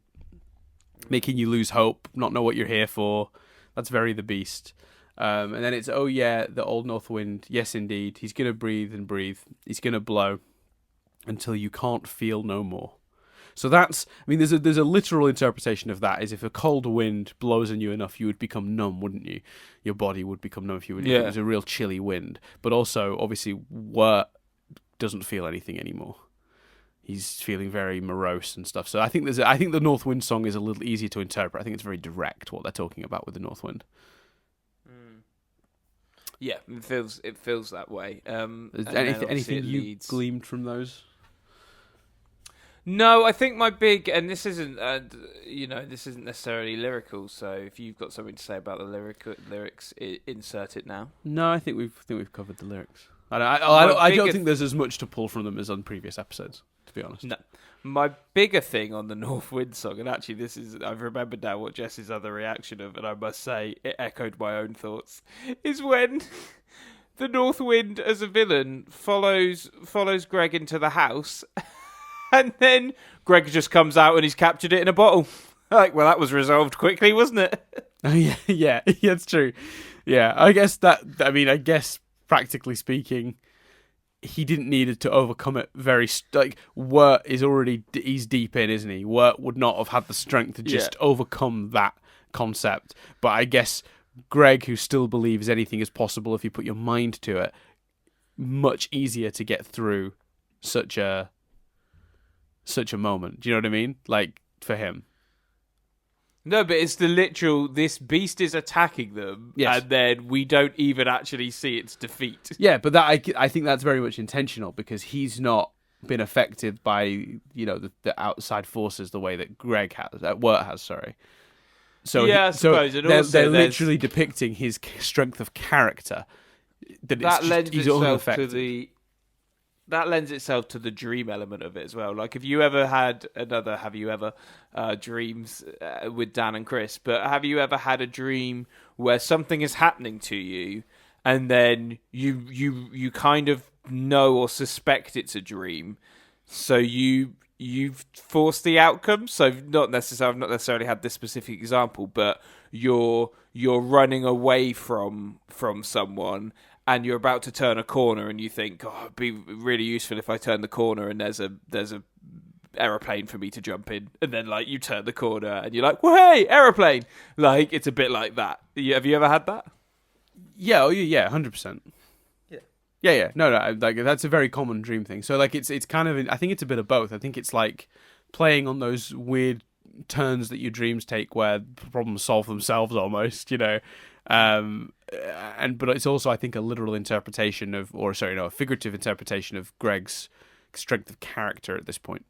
making you lose hope, not know what you're here for. That's very the Beast. And then it's, oh yeah, the old north wind. Yes, indeed. He's going to breathe and breathe. He's going to blow until you can't feel no more. So that's, I mean, there's a literal interpretation of that, is if a cold wind blows on you enough, you would become numb, wouldn't you? Your body would become numb if if it was a real chilly wind. But also, obviously, Wirt doesn't feel anything anymore. He's feeling very morose and stuff. So I think the North Wind song is a little easier to interpret. I think it's very direct what they're talking about with the North Wind. Yeah, it feels that way. Anything you gleamed from those? No, I think my big, and this isn't, this isn't necessarily lyrical. So if you've got something to say about the lyrics, insert it now. No, I think we've covered the lyrics. I don't think there's as much to pull from them as on previous episodes, to be honest. No, my bigger thing on the North Wind song, and actually I've remembered now what Jess's other reaction of, and I must say it echoed my own thoughts, is when the North Wind as a villain follows Greg into the house. And then Greg just comes out and he's captured it in a bottle. Like, well, that was resolved quickly, wasn't it? Oh, yeah, it's true. Yeah, I guess practically speaking, he didn't need to overcome it Wirt he's deep in, isn't he? Wirt would not have had the strength to just overcome that concept. But I guess Greg, who still believes anything is possible if you put your mind to it, much easier to get through such a moment. Do you know what I mean? Like, for him. No, but it's the literal, this beast is attacking them, and then we don't even actually see its defeat. Yeah, but that I think that's very much intentional, because he's not been affected by, the outside forces the way that Wirt has, sorry. So yeah, I suppose. And also, they're literally depicting his strength of character. That lends itself to the dream element of it as well. Like, have you ever had dreams with Dan and Chris? But have you ever had a dream where something is happening to you, and then you kind of know or suspect it's a dream, so you force the outcome? So I've not necessarily had this specific example, but you're running away from someone, and you're about to turn a corner, and you think, "Oh, it'd be really useful if I turn the corner and there's a aeroplane for me to jump in." And then, like, you turn the corner, and you're like, "Well, hey, aeroplane!" Like, it's a bit like that. Have you ever had that? Yeah, 100%. Yeah. No, like, that's a very common dream thing. So, like, it's kind of, I think it's a bit of both. I think it's like playing on those weird turns that your dreams take, where problems solve themselves almost, but it's also, I think, a literal interpretation a figurative interpretation of Greg's strength of character at this point.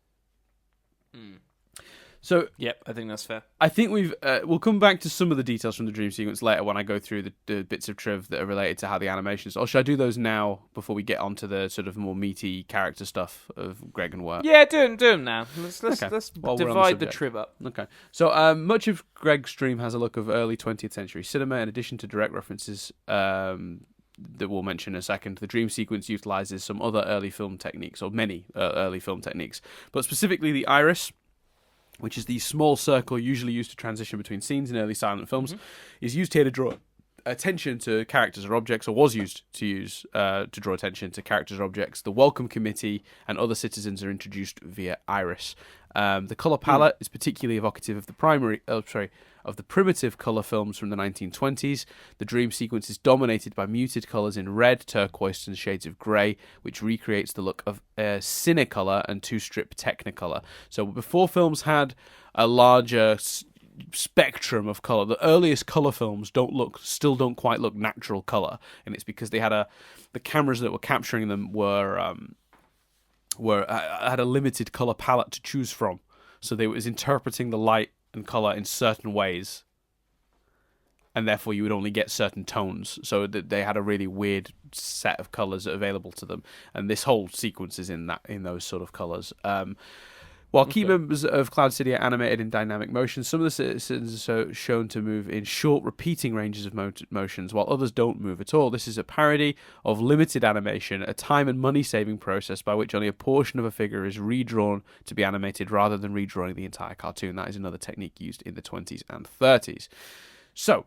So, yep, I think that's fair. I think we'll come back to some of the details from the dream sequence later when I go through the bits of triv that are related to how the animations. Or should I do those now before we get onto the sort of more meaty character stuff of Greg and Wirt? Yeah, do them now. Let's divide the triv up. Okay. So much of Greg's dream has a look of early 20th century cinema, in addition to direct references that we'll mention in a second. The dream sequence utilizes some other early film techniques, or many early film techniques, but specifically the iris, which is the small circle usually used to transition between scenes in early silent films, is used here to draw attention to characters or objects, or was used to draw attention to characters or objects. The welcome committee and other citizens are introduced via iris. The colour palette is particularly evocative of the primitive colour films from the 1920s. The dream sequence is dominated by muted colours in red, turquoise and shades of grey, which recreates the look of Cinecolor and two-strip Technicolor. So before films had a larger spectrum of colour, the earliest colour films still don't quite look natural colour, and it's because they had the cameras that were capturing them had a limited colour palette to choose from. So they was interpreting the light and colour in certain ways, and therefore you would only get certain tones. So they had a really weird set of colours available to them, and this whole sequence is in those sort of colours. While key members of Cloud City are animated in dynamic motion, some of the citizens are shown to move in short, repeating ranges of motions, while others don't move at all. This is a parody of limited animation, a time and money-saving process by which only a portion of a figure is redrawn to be animated rather than redrawing the entire cartoon. That is another technique used in the 20s and 30s. So,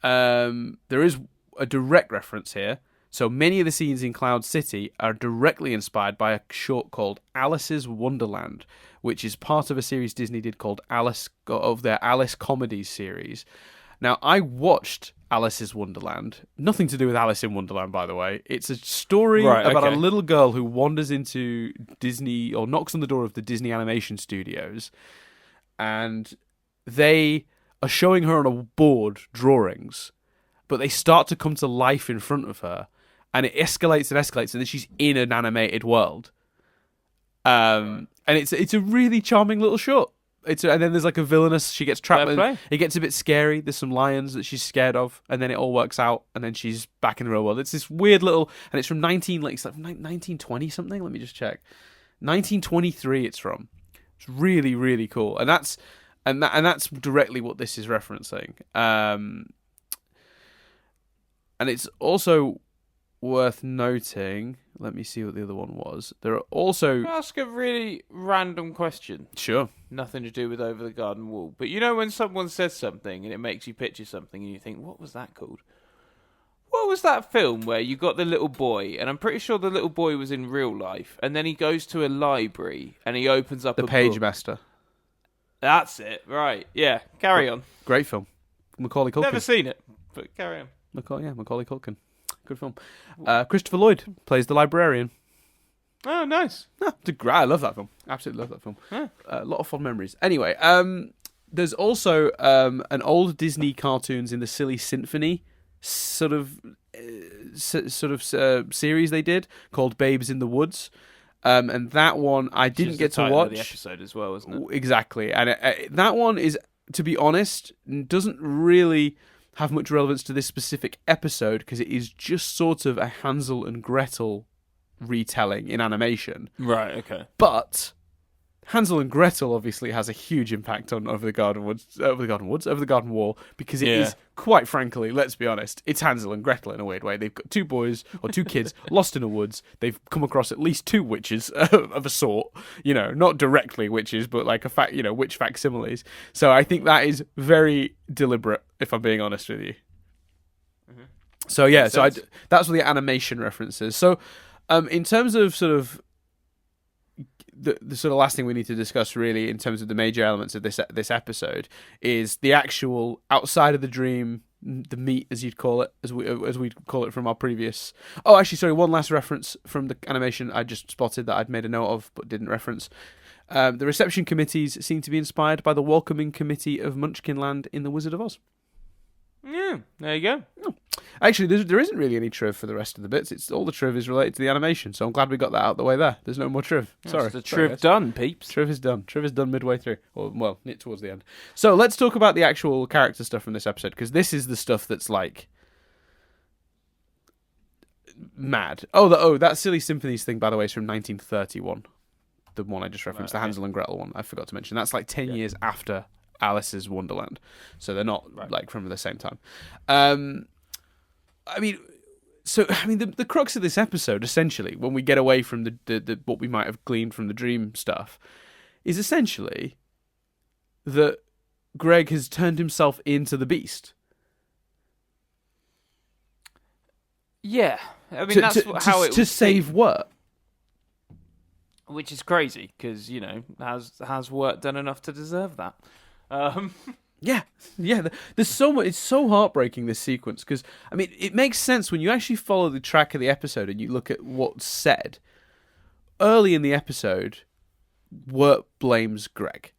there is a direct reference here. So many of the scenes in Cloud City are directly inspired by a short called Alice's Wonderland, which is part of a series Disney did called Alice, of their Alice Comedies series. Now, I watched Alice's Wonderland. Nothing to do with Alice in Wonderland, by the way. It's a story about a little girl who wanders into Disney, or knocks on the door of the Disney animation studios, and they are showing her on a board drawings, but they start to come to life in front of her, and it escalates and escalates, and then she's in an animated world. And it's a really charming little short. And then there's like a villainous. She gets trapped. It gets a bit scary. There's some lions that she's scared of, and then it all works out, and then she's back in the real world. It's this weird little, and it's from 1920 something. Let me just check. 1923. It's from. It's really, really cool, and that's directly what this is referencing. And it's also worth noting. Let me see what the other one was. There are also... Can I ask a really random question? Sure. Nothing to do with Over the Garden Wall. But you know when someone says something and it makes you picture something and you think, what was that called? What was that film where you got the little boy, and I'm pretty sure the little boy was in real life, and then he goes to a library and he opens up The a Page book. Master. That's it, right. Yeah, carry on. Great film. Macaulay Culkin. Never seen it, but carry on. Macaulay Culkin. Good film. Christopher Lloyd plays the librarian. Oh, nice. I love that film. Absolutely love that film. Yeah. A lot of fond memories. Anyway, there's also an old Disney cartoons in the Silly Symphony sort of series they did called Babes in the Woods. And that one I didn't get to watch. The episode as well, isn't it? Exactly. And that one is, to be honest, doesn't really have much relevance to this specific episode because it is just sort of a Hansel and Gretel retelling in animation. Right, okay. But Hansel and Gretel obviously has a huge impact on Over the Garden Wall, because it is, quite frankly, let's be honest, it's Hansel and Gretel in a weird way. They've got two boys or two kids lost in the woods. They've come across at least two witches of a sort, not directly witches, but like witch facsimiles. So I think that is very deliberate, if I'm being honest with you. Mm-hmm. So yeah, that's what the animation references. So in terms of sort of the sort of last thing we need to discuss really in terms of the major elements of this episode is the actual outside of the dream, the meat, as you'd call it, as we'd call it from our previous. Oh, actually, sorry, one last reference from the animation I just spotted that I'd made a note of but didn't reference. The reception committees seem to be inspired by the welcoming committee of Munchkinland in The Wizard of Oz. Yeah, there you go. Oh. Actually, there isn't really any triv for the rest of the bits. It's all the triv is related to the animation, so I'm glad we got that out of the way there. There's no more triv. Sorry. The triv done, peeps. Triv is done. Triv is done midway through. Or, towards the end. So let's talk about the actual character stuff from this episode, because this is the stuff that's like mad. That Silly Symphonies thing, by the way, is from 1931. The one I just referenced, the Hansel and Gretel one. I forgot to mention. That's like 10 years after Alice's Wonderland, so they're not like from the same time. The crux of this episode, essentially, when we get away from the what we might have gleaned from the dream stuff, is essentially that Greg has turned himself into the beast. Yeah, I mean how it to save what? Which is crazy because has Wirt done enough to deserve that? Yeah. There's so much. It's so heartbreaking, this sequence, because it makes sense when you actually follow the track of the episode and you look at what's said early in the episode. Wirt blames Greg.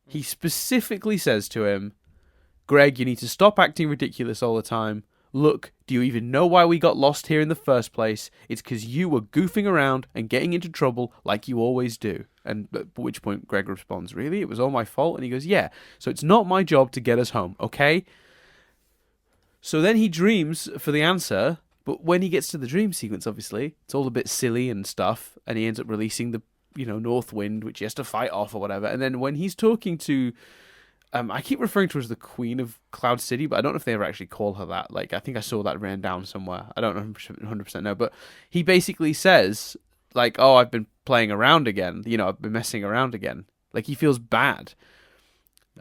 He specifically says to him, "Greg, you need to stop acting ridiculous all the time. Look, do you even know why we got lost here in the first place? It's because you were goofing around and getting into trouble like you always do." And at which point Greg responds, "Really? It was all my fault?" And he goes, "Yeah, so it's not my job to get us home, okay?" So then he dreams for the answer, but when he gets to the dream sequence, obviously, it's all a bit silly and stuff, and he ends up releasing the, North Wind, which he has to fight off or whatever. And then when he's talking to... I keep referring to her as the Queen of Cloud City, but I don't know if they ever actually call her that. Like, I think I saw that written down somewhere. I don't know 100% know, but he basically says, like, "Oh, I've been playing around again. I've been messing around again." Like, he feels bad.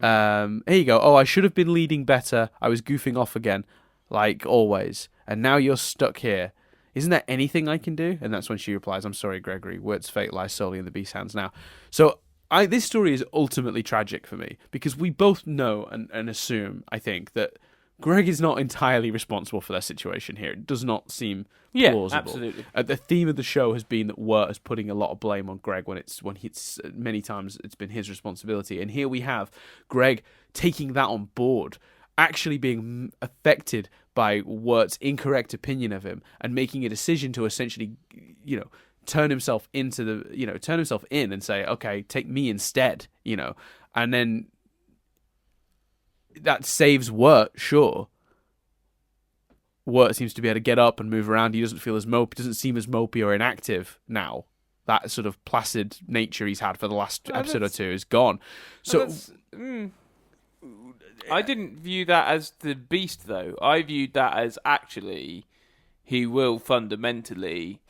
Here you go. Oh, I should have been leading better. I was goofing off again, like always. And now you're stuck here. Isn't there anything I can do? And that's when she replies, I'm sorry, Gregory. Wirt's fate lies solely in the beast's hands now. So this story is ultimately tragic for me because we both know and assume, I think, that Greg is not entirely responsible for their situation here. It does not seem plausible. Yeah, absolutely. The theme of the show has been that Wirt is putting a lot of blame on Greg when many times it's been his responsibility. And here we have Greg taking that on board, actually being affected by Wirt's incorrect opinion of him and making a decision to essentially, turn himself in and say, okay, take me instead, and then that saves Wirt, sure. Wirt seems to be able to get up and move around. He doesn't feel as doesn't seem as mopey or inactive now. That sort of placid nature he's had for the last episode or two is gone. So I didn't view that as the beast, though. I viewed that as actually he will fundamentally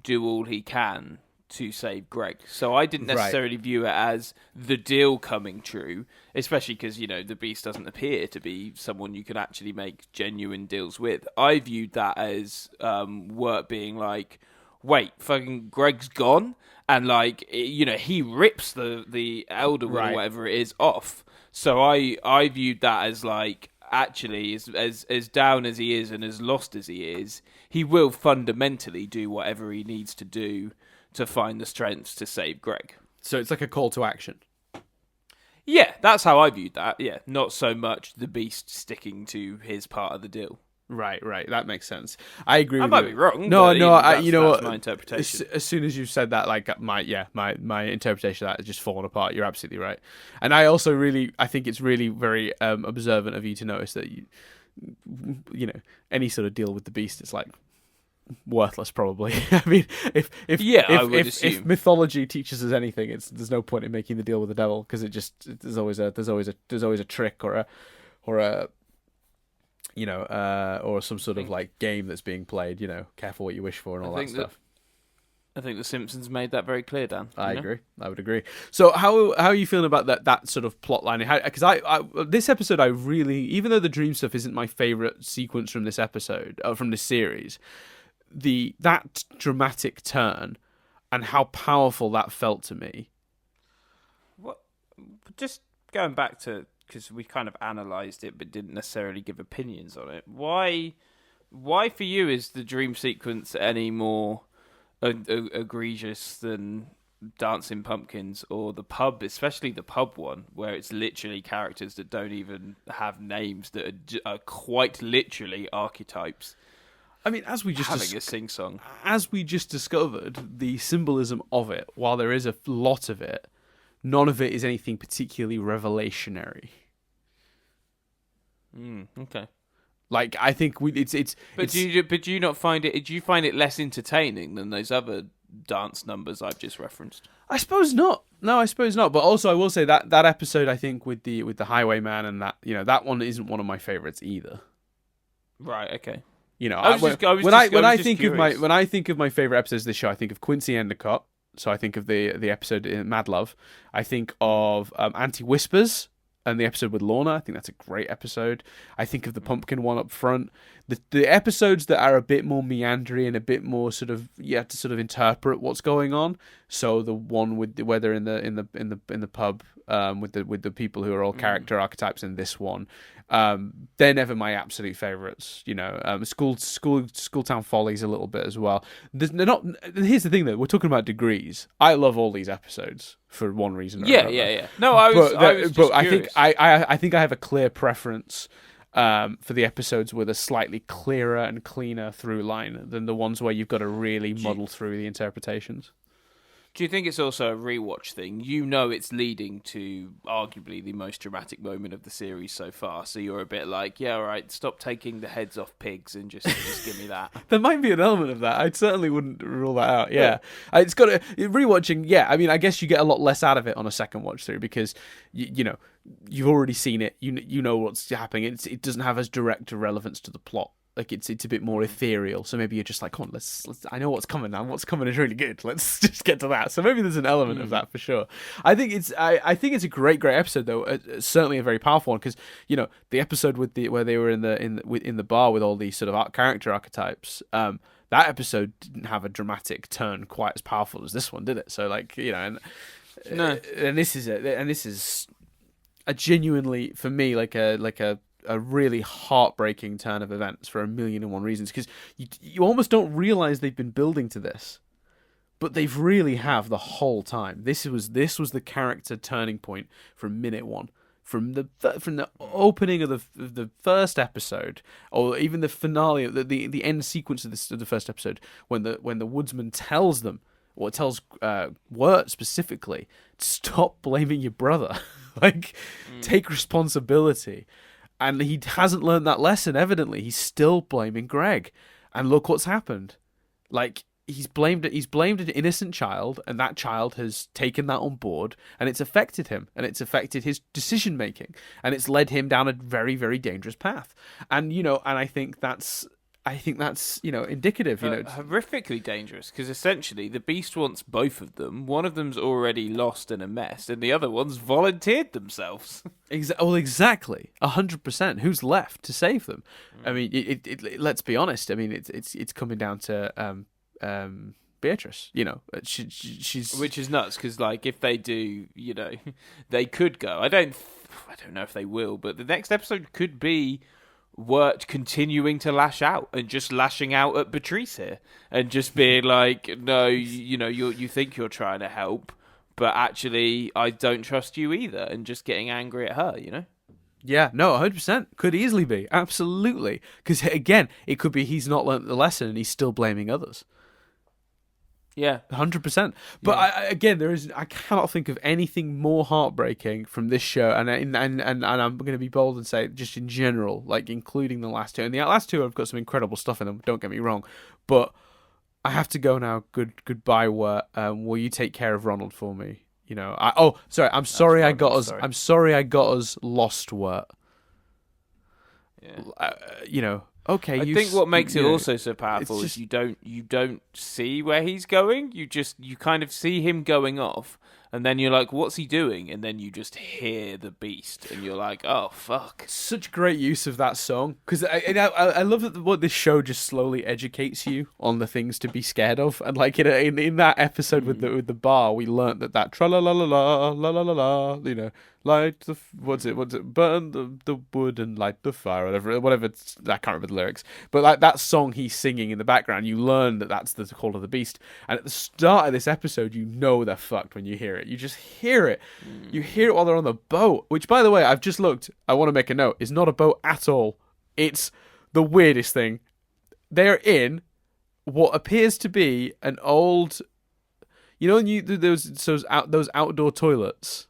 do all he can to save Greg. So I didn't necessarily view it as the deal coming true, especially because, the beast doesn't appear to be someone you can actually make genuine deals with. I viewed that as Wirt being like, wait, fucking Greg's gone? And he rips the elder or whatever it is off. So I viewed that as actually, as down as he is and as lost as he is, he will fundamentally do whatever he needs to do to find the strength to save Greg. So it's like a call to action. Yeah, that's how I viewed that. Yeah, not so much the beast sticking to his part of the deal. Right. That makes sense. I agree. I might be wrong. No. That's what? My interpretation. As soon as you said that, my interpretation of that has just fallen apart. You're absolutely right. And I also I think it's really very observant of you to notice that any sort of deal with the beast is worthless, probably. I mean, if mythology teaches us anything, there's no point in making the deal with the devil because there's always a trick or some sort of game that's being played. Careful what you wish for and all that stuff. I think The Simpsons made that very clear, Dan. I agree. I would agree. So how are you feeling about that sort of plot line? Because I this episode, I really, even though the dream stuff isn't my favorite sequence from this episode, from this series, that dramatic turn and how powerful that felt to me. What? Just going back to, because we kind of analysed it but didn't necessarily give opinions on it. Why for you is the dream sequence any more egregious than Dancing Pumpkins or the pub, especially the pub one, where it's literally characters that don't even have names that are quite literally archetypes? I mean, as we just having a sing-song. As we just discovered, the symbolism of it, while there is a lot of it, none of it is anything particularly revelationary. Okay. I think it's. But do you not find it? Do you find it less entertaining than those other dance numbers I've just referenced? I suppose not. No, I suppose not. But also, I will say that episode, I think, with the Highwayman and that one isn't one of my favorites either. Right. Okay. When I think of my favorite episodes of this show, I think of Quincy Endicott. So I think of the episode in Mad Love. I think of Anti-Whispers and the episode with Lorna. I think that's a great episode. I think of the pumpkin one up front. The episodes that are a bit more meandering and a bit more sort of, you have to sort of interpret what's going on. So the one where they're in the pub with the people who are all character archetypes in this one, they're never my absolute favorites. School Town Follies a little bit as well. They're not. Here's the thing though, we're talking about degrees. I love all these episodes for one reason or another. Yeah. No, I was just curious. I think I have a clear preference for the episodes with a slightly clearer and cleaner through line than the ones where you've got to really muddle through the interpretations. Do you think it's also a rewatch thing? It's leading to arguably the most dramatic moment of the series so far, so you're a bit like, yeah, all right, stop taking the heads off pigs and just give me that. There might be an element of that. I certainly wouldn't rule that out. Yeah, it's got rewatching. Yeah, I mean, I guess you get a lot less out of it on a second watch through because you've already seen it. You know what's happening. It doesn't have as direct a relevance to the plot like it's a bit more ethereal. So maybe you're just like, come on, let's I know what's coming now. What's coming is really good. Let's just get to that. So maybe there's an element of that for sure. I think it's a great episode though. Certainly a very powerful one because the episode with where they were in the bar with all these sort of character archetypes. That episode didn't have a dramatic turn quite as powerful as this one, did it? So like and this is a genuinely for me like a really heartbreaking turn of events for 1,000,001 reasons because you almost don't realize they've been building to this, but they've really have the whole time. This was the character turning point from minute one, from the opening of the first episode, or even the finale, the end sequence of the first episode when the woodsman tells them, or tells Wirt specifically, stop blaming your brother, take responsibility. And he hasn't learned that lesson, evidently. He's still blaming Greg. And look what's happened. Like, he's blamed an innocent child, and that child has taken that on board, and it's affected him, and it's affected his decision-making, and it's led him down a very, very dangerous path. And, and I think that's indicative. Horrifically dangerous, because essentially the Beast wants both of them. One of them's already lost in a mess, and the other one's volunteered themselves. Exactly, 100%. Who's left to save them? I mean, it let's be honest. I mean, it's coming down to Beatrice. She's which is nuts because if they do, they could go. I don't know if they will, but the next episode could be Wirt continuing to lash out and just lashing out at Beatrice here and just being like, no, you think you're trying to help, but actually I don't trust you either, and just getting angry at her, Yeah, no, 100%. Could easily be. Absolutely. Because, again, it could be he's not learnt the lesson and he's still blaming others. Yeah. 100%. But, I cannot think of anything more heartbreaking from this show. And I'm going to be bold and say, just in general, including the last two. And the last two have got some incredible stuff in them, don't get me wrong. But I have to go now. Goodbye, Wirt. Will you take care of Ronald for me? I'm sorry I got us lost, Wirt. Yeah. Okay. I think what makes it also so powerful is you don't see where he's going. You kind of see him going off, and then you're like, what's he doing? And then you just hear the Beast, and you're like, oh fuck. Such great use of that song, because I love that what this show just slowly educates you on the things to be scared of, and in that episode with the bar, we learnt that tra la la la la la la la la, light the what's it burn the wood and light the fire, whatever I can't remember the lyrics, but that song he's singing in the background, you learn that that's the call of the Beast. And at the start of this episode, they're fucked when you hear it. You just hear it. You hear it while they're on the boat, which, by the way, I've just looked, I want to make a note, is not a boat at all. It's the weirdest thing. They're in what appears to be an old, those outdoor toilets.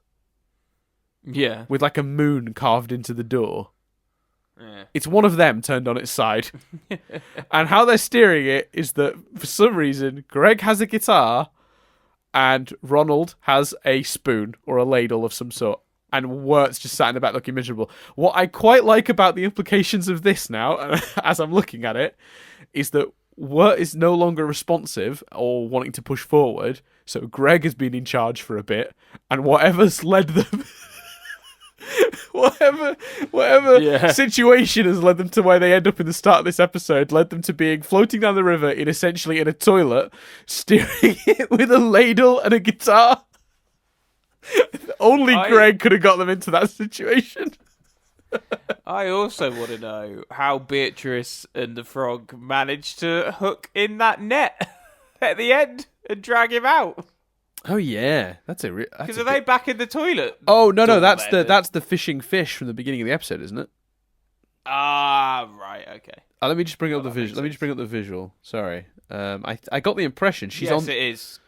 Yeah. With a moon carved into the door. Yeah. It's one of them turned on its side. And how they're steering it is that, for some reason, Greg has a guitar and Ronald has a spoon or a ladle of some sort. And Wirt's just sat in the back looking miserable. What I quite like about the implications of this now, as I'm looking at it, is that Wirt is no longer responsive or wanting to push forward. So Greg has been in charge for a bit. And whatever's led them... whatever situation has led them to where they end up in the start of this episode, led them to being floating down the river in a toilet, steering it with a ladle and a guitar. Only Greg could have got them into that situation. I also want to know how Beatrice and the frog managed to hook in that net at the end and drag him out. Oh yeah, because are they back in the toilet? Oh no, that's the fishing fish from the beginning of the episode, isn't it? Ah, right, okay. Let me just bring up the visual. Let me just bring up the visual. Sorry, I got the impression she's on. Yes, it is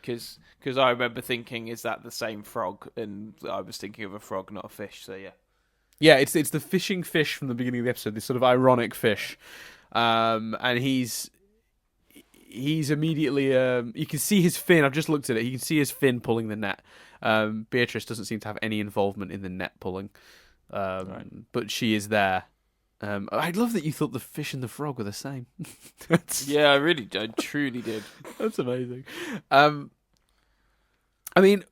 because I remember thinking, is that the same frog? And I was thinking of a frog, not a fish. So yeah. Yeah, it's the fishing fish from the beginning of the episode. This sort of ironic fish, and he's immediately you can see his fin. I've just looked at it. You can see his fin pulling the net. Beatrice doesn't seem to have any involvement in the net pulling, right. But she is there, I love that you thought the fish and the frog were the same. Yeah, I truly did. That's amazing. I mean,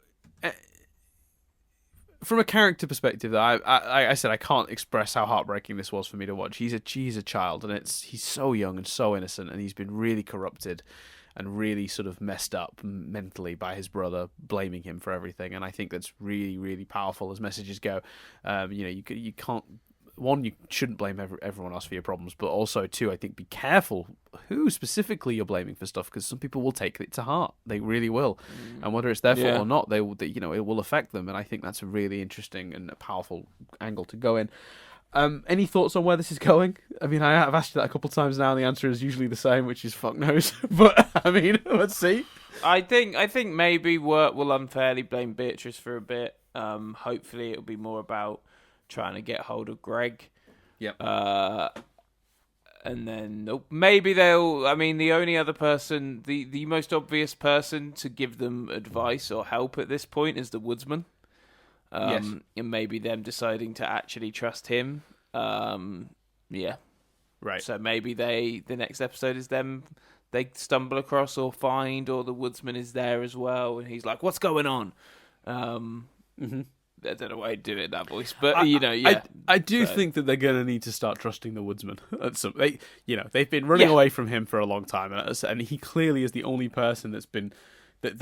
from a character perspective, I said I can't express how heartbreaking this was for me to watch. He's a child, and he's so young and so innocent, and he's been really corrupted and really sort of messed up mentally by his brother, blaming him for everything. And I think that's really, really powerful as messages go. You can't. One, you shouldn't blame everyone else for your problems, but also, two, I think be careful who specifically you're blaming for stuff, because some people will take it to heart. They really will. And whether it's their fault or not, it will affect them. And I think that's a really interesting and a powerful angle to go in. Any thoughts on where this is going? I mean, I have asked you that a couple of times now, and the answer is usually the same, which is fuck knows. But, I mean, let's see. I think maybe Wirt will unfairly blame Beatrice for a bit. Hopefully it'll be more about trying to get hold of Greg. Yep. And then maybe they'll... I mean, the only other person, the most obvious person to give them advice or help at this point is the woodsman. Yes. And maybe them deciding to actually trust him. Yeah. Right. So maybe the next episode is them... They stumble across or find, or the woodsman is there as well, and he's like, "What's going on?" I don't know why I'd do it in that voice, but I do think that they're going to need to start trusting the woodsman. They've been running away from him for a long time, and he clearly is the only person that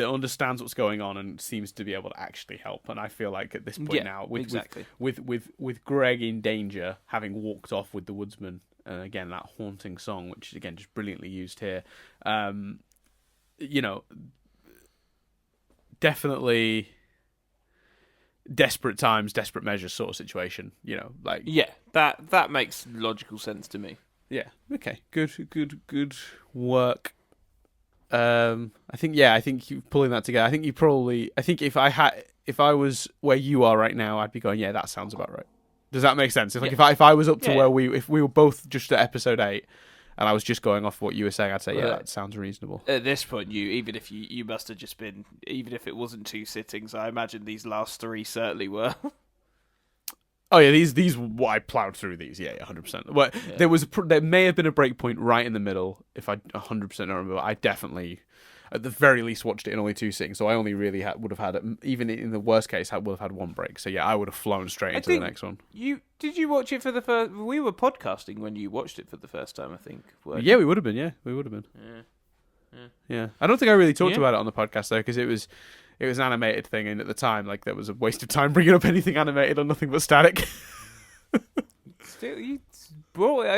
understands what's going on and seems to be able to actually help. And I feel like at this point now, with Greg in danger, having walked off with the woodsman, again that haunting song, which is again just brilliantly used here, definitely. Desperate times, desperate measures sort of situation, that makes logical sense to me. Yeah. Okay. Good work. I think you pulling that together. I think if I was where you are right now, I'd be going, yeah, that sounds about right. Does that make sense? If I was up to where if we were both just at episode 8, and I was just going off what you were saying, I'd say, yeah, that sounds reasonable. At this point, even if you must have just been, even if it wasn't 2 sittings, I imagine these last 3 certainly were. Oh yeah, these I plowed through these, 100%. Well, there may have been a break point right in the middle. If I 100% don't remember, I definitely, at the very least, watched it in only 2 sittings. So I only really would have had, even in the worst case, would have had 1 break. So yeah, I would have flown straight into the next one. Did you watch it for the first? We were podcasting when you watched it for the first time, I think. Yeah, we would have been. Yeah, we would have been. Yeah. I don't think I really talked about it on the podcast though, because it was an animated thing, and at the time, like, there was a waste of time bringing up anything animated on nothing but static. I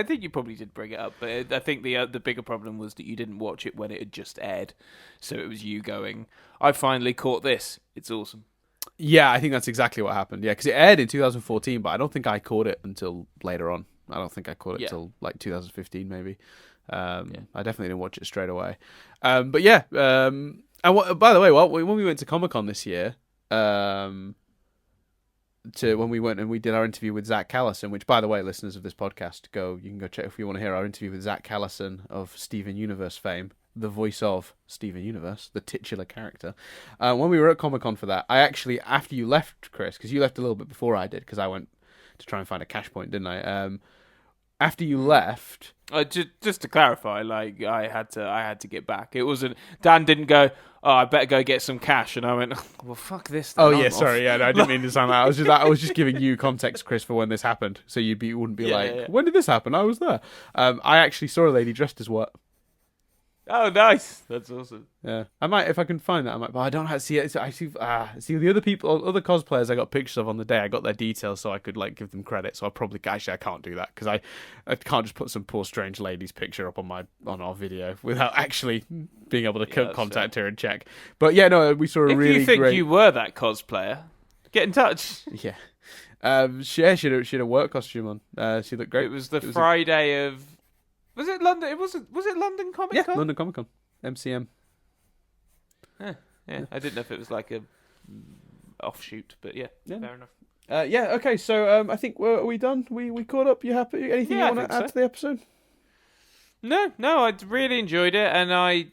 think you probably did bring it up, but I think the bigger problem was that you didn't watch it when it had just aired. So it was you going, "I finally caught this. It's awesome." Yeah, I think that's exactly what happened. Yeah, because it aired in 2014, but I don't think I caught it until later on. I don't think I caught it till like 2015, maybe. I definitely didn't watch it straight away. But yeah. And by the way, when we went to Comic-Con this year, when we went and we did our interview with Zach Callison, which, by the way, listeners of this podcast, you can go check if you want to hear our interview with Zach Callison of Steven Universe fame, the voice of Steven Universe, the titular character. When we were at Comic-Con for that, I actually, after you left, Chris, because you left a little bit before I did, because I went to try and find a cash point, didn't I? After you left... just to clarify, like, I had to get back. It wasn't... Dan didn't go, "Oh, I better go get some cash," and I went, "Well, fuck this." Oh yeah, sorry, yeah, no, I didn't mean to sound like I was just giving you context, Chris, for when this happened, so you wouldn't be when did this happen? I was there. I actually saw a lady dressed as what? Oh, nice. That's awesome. Yeah, I might, if I can find that. I might, but I don't have to see it. So I see the other other cosplayers I got pictures of on the day. I got their details so I could like give them credit. So I can't do that because I can't just put some poor strange lady's picture up on our video without actually being able to contact her and check. But yeah, no, we saw a really. If you think you were that cosplayer, get in touch. Yeah, she had a work costume on. She looked great. It was Friday of. Was it London? Was it London Comic Con? Yeah, London Comic Con, MCM. Yeah. I didn't know if it was like a offshoot, but yeah. Fair enough. Okay. So I think are we done? We caught up. You happy? Anything you want to add to the episode? No. I really enjoyed it, and I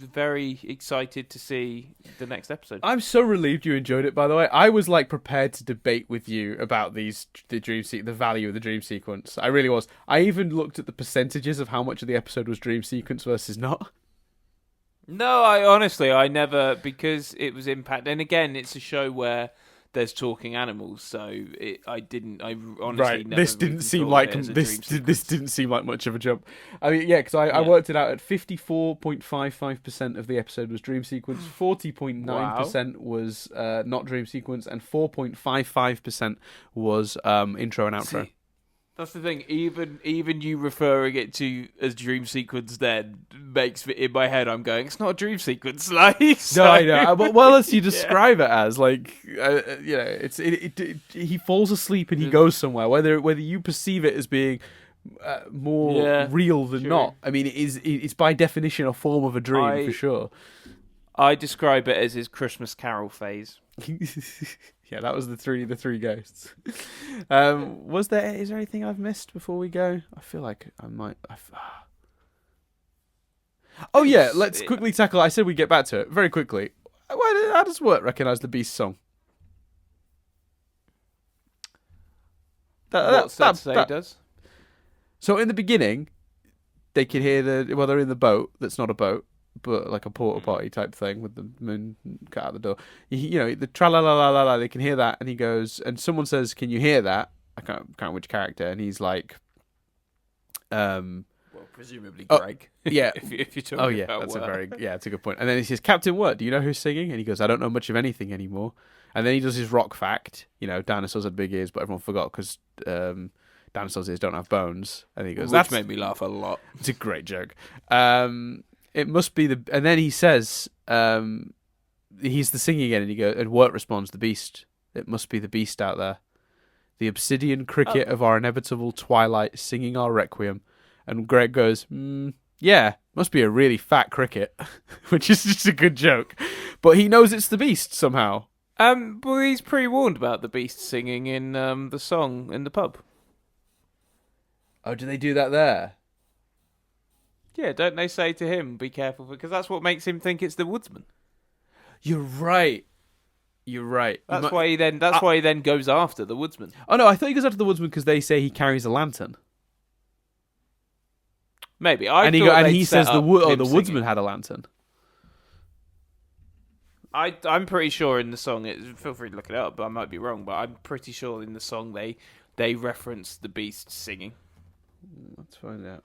very excited to see the next episode. I'm so relieved you enjoyed it, by the way. I was like prepared to debate with you about the value of the dream sequence. I really was. I even looked at the percentages of how much of the episode was dream sequence versus not. No, I never, because it was impact. And again, it's a show where there's talking animals, so I honestly never. This didn't seem like this didn't seem like much of a jump. I mean, yeah, because I worked it out at 54.55% of the episode was dream sequence, 40.9% was not dream sequence, and 4.55% was intro and outro. See, that's the thing. Even you referring it to as dream sequence then makes in my head. I'm going, it's not a dream sequence, like. So. No, I know. But what else you describe it as? Like, it's he falls asleep and he goes somewhere. Whether you perceive it as being more real than not. I mean, it's by definition a form of a dream for sure. I describe it as his Christmas Carol phase. Yeah, that was the three ghosts. Is there anything I've missed before we go? I feel like I might. Oh yeah, let's quickly tackle. I said we'd get back to it very quickly. How does Wirt recognise the Beast song? What's that say it does? So in the beginning, they can hear they're in the boat. That's not a boat, but like a porta potty type thing with the moon cut out the door. The tra la la la la la. They can hear that, and he goes, and someone says, "Can you hear that?" I can't remember which character, and he's like, well, presumably Greg. Yeah. if you're talking about that's that's a good point. And then he says, "Captain Wirt, do you know who's singing?" And he goes, "I don't know much of anything anymore." And then he does his rock fact. Dinosaurs had big ears, but everyone forgot because dinosaurs' ears don't have bones. And he goes, "That made me laugh a lot." It's a great joke. It must be and then he says, he's the singing again, and he goes, and Wirt responds, "The beast. It must be the beast out there. The obsidian cricket of our inevitable twilight singing our requiem." And Greg goes, "Yeah, must be a really fat cricket," which is just a good joke. But he knows it's the beast somehow. Well, he's pre-warned about the beast singing in the song in the pub. Oh, do they do that there? Yeah, don't they say to him, "Be careful," because that's what makes him think it's the woodsman. You're right. That's why he then goes after the woodsman. Oh no, I thought he goes after the woodsman because they say he carries a lantern. Maybe he says the woodsman had a lantern. I'm pretty sure in the song. Feel free to look it up, but I might be wrong. But I'm pretty sure in the song they reference the beast singing. Let's find out.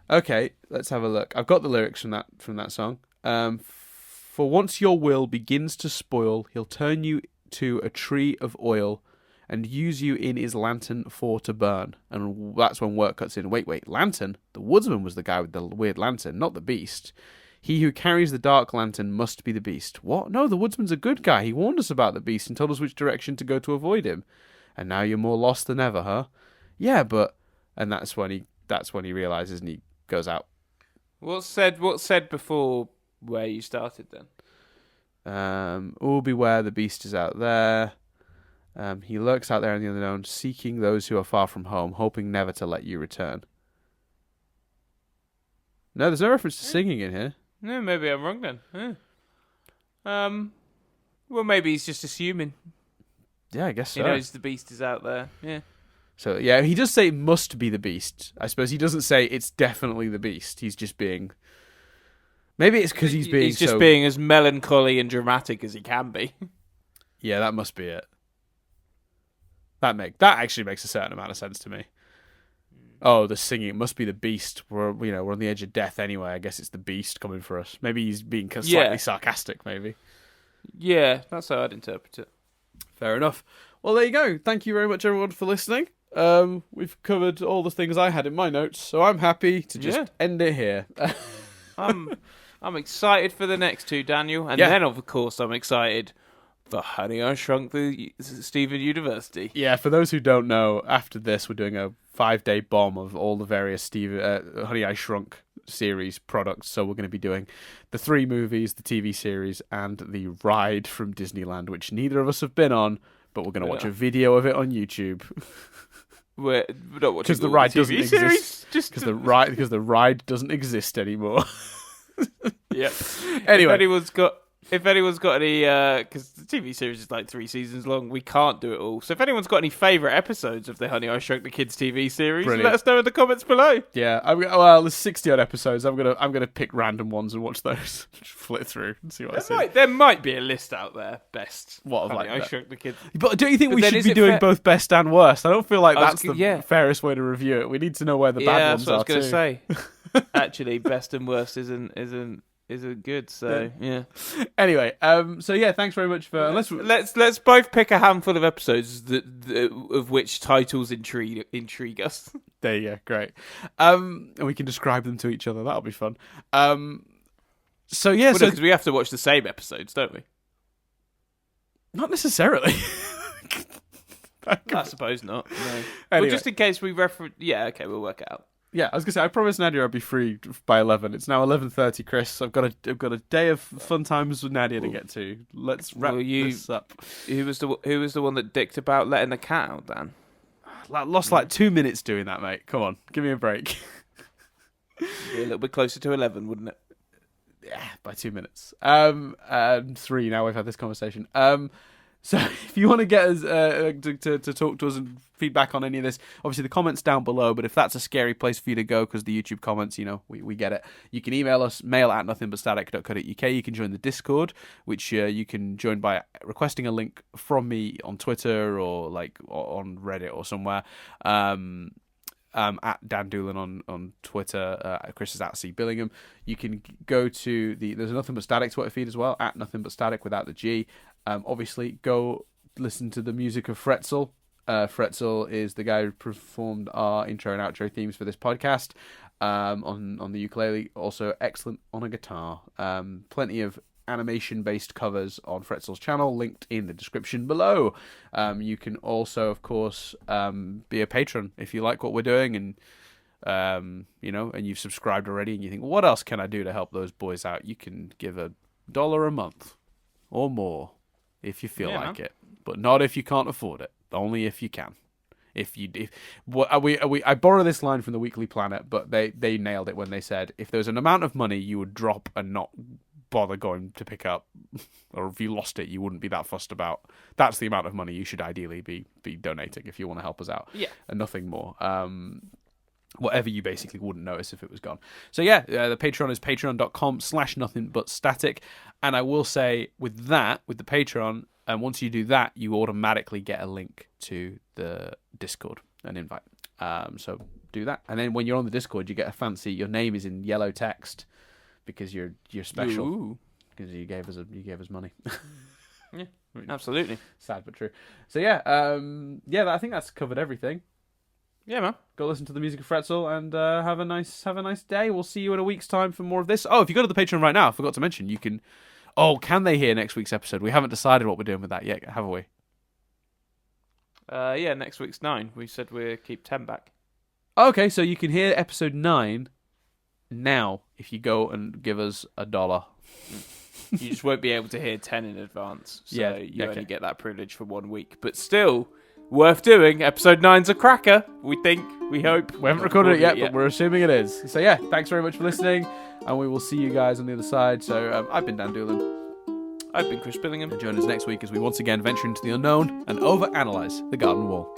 Okay, let's have a look. I've got the lyrics from that song. For once your will begins to spoil, he'll turn you to a tree of oil and use you in his lantern for to burn. And that's when Wirt cuts in. Wait, lantern? The woodsman was the guy with the weird lantern, not the beast. He who carries the dark lantern must be the beast. What? No, the woodsman's a good guy. He warned us about the beast and told us which direction to go to avoid him. And now you're more lost than ever, huh? Yeah, but... And that's when he realizes and he goes out. What's said before where you started then? All beware, the beast is out there. He lurks out there in the unknown, seeking those who are far from home, hoping never to let you return. No, there's no reference to singing in here. No, maybe I'm wrong then. Well, maybe he's just assuming. Yeah, I guess so. He knows the beast is out there. Yeah. So, yeah, he does say it must be the beast. I suppose he doesn't say it's definitely the beast. He's just being... Maybe it's because he's just being as melancholy and dramatic as he can be. Yeah, that must be it. That actually makes a certain amount of sense to me. Oh, the singing, it must be the beast. We're on the edge of death anyway. I guess it's the beast coming for us. Maybe he's being slightly sarcastic, maybe. Yeah, that's how I'd interpret it. Fair enough. Well, there you go. Thank you very much, everyone, for listening. We've covered all the things I had in my notes, so I'm happy to just end it here. I'm excited for the next two, Daniel. And then, of course, I'm excited for Honey, I Shrunk the Stephen University. Yeah, for those who don't know, after this, we're doing a 5-day bomb of all the various Honey, I Shrunk series products. So we're going to be doing the 3 movies, the TV series, and the ride from Disneyland, which neither of us have been on, but we're going to watch a video of it on YouTube. We're not watching Because the ride doesn't series, exist. Because the ride doesn't exist anymore. Yeah. Anyway, if anyone's got any, because the TV series is like 3 seasons long, we can't do it all. So if anyone's got any favourite episodes of the Honey I Shrunk the Kids TV series, Brilliant. let us know in the comments below. yeah. Well, there's 60 odd episodes. I'm gonna pick random ones and watch those. Just flit through and see what I see. There might be a list out there. Best. What of Honey like I Shrunk the Kids. But don't you think But we then should is be it doing fair- both best and worst? I don't feel like I was that's g- the yeah. fairest way to review it. We need to know where the bad Yeah, ones that's what I was are going too. to say. Actually, best and worst isn't good. So yeah. Anyway, so yeah, thanks very much for. Let's both pick a handful of episodes of which titles intrigue us. There you go, great. And we can describe them to each other. That'll be fun. So yeah, Because we have to watch the same episodes, don't we? not necessarily. I suppose not. No. Anyway. Well, just in case we reference. Yeah, okay, we'll work it out. Yeah, I was gonna say I promised Nadia I'd be free by 11. It's now 11:30, Chris. I've got a day of fun times with Nadia to get to. Let's wrap this up. Who was the one that dicked about letting the cat out, Dan? I lost like 2 minutes doing that, mate. Come on, give me a break. Be a little bit closer to 11, wouldn't it? Yeah, by 2 minutes. 3 now we've had this conversation. So if you want to get us to talk to us and feedback on any of this, obviously the comments down below, but if that's a scary place for you to go because the YouTube comments, we get it. You can email us, mail@nothingbutstatic.co.uk. You can join the Discord, which you can join by requesting a link from me on Twitter or on Reddit or somewhere. At Dan Doolan on Twitter, Chris is at C Billingham. You can go to there's a Nothing But Static Twitter feed as well, at Nothing But Static without the G. Obviously, go listen to the music of Fretzel. Fretzel is the guy who performed our intro and outro themes for this podcast on the ukulele. Also excellent on a guitar. Plenty of animation-based covers on Fretzel's channel, linked in the description below. You can also, of course, be a patron if you like what we're doing, and and you've subscribed already, and you think, well, what else can I do to help those boys out? You can give $1 a month or more if you feel like it, but not if you can't afford it. Only if you can. I borrow this line from the Weekly Planet, but they nailed it when they said if there was an amount of money you would drop and not bother going to pick up, or if you lost it you wouldn't be that fussed about, that's the amount of money you should ideally be donating if you want to help us out. Yeah, and nothing more. Whatever you basically wouldn't notice if it was gone. So yeah, the Patreon is patreon.com/nothingbutstatic. And I will say with the Patreon, and once you do that, you automatically get a link to the Discord, an invite. So do that. And then when you're on the Discord, you get your name is in yellow text because you're special. Ooh. Because you gave us money. Yeah, absolutely. Sad but true. So yeah, I think that's covered everything. Yeah, man. Go listen to the music of Fretzel and have a nice day. We'll see you in a week's time for more of this. Oh, if you go to the Patreon right now, I forgot to mention, you can... Oh, can they hear next week's episode? We haven't decided what we're doing with that yet, have we? Yeah, next week's 9. We said we'll keep 10 back. Okay, so you can hear episode 9 now if you go and give us $1. You just won't be able to hear 10 in advance. So Yeah, you okay. only get that privilege for 1 week. But still, worth doing. Episode 9's a cracker. We think, we hope. We haven't recorded it yet, but we're assuming it is. So yeah, thanks very much for listening, and we will see you guys on the other side. So I've been Dan Doolan. I've been Chris Billingham. And join us next week as we once again venture into the unknown and overanalyze the garden wall.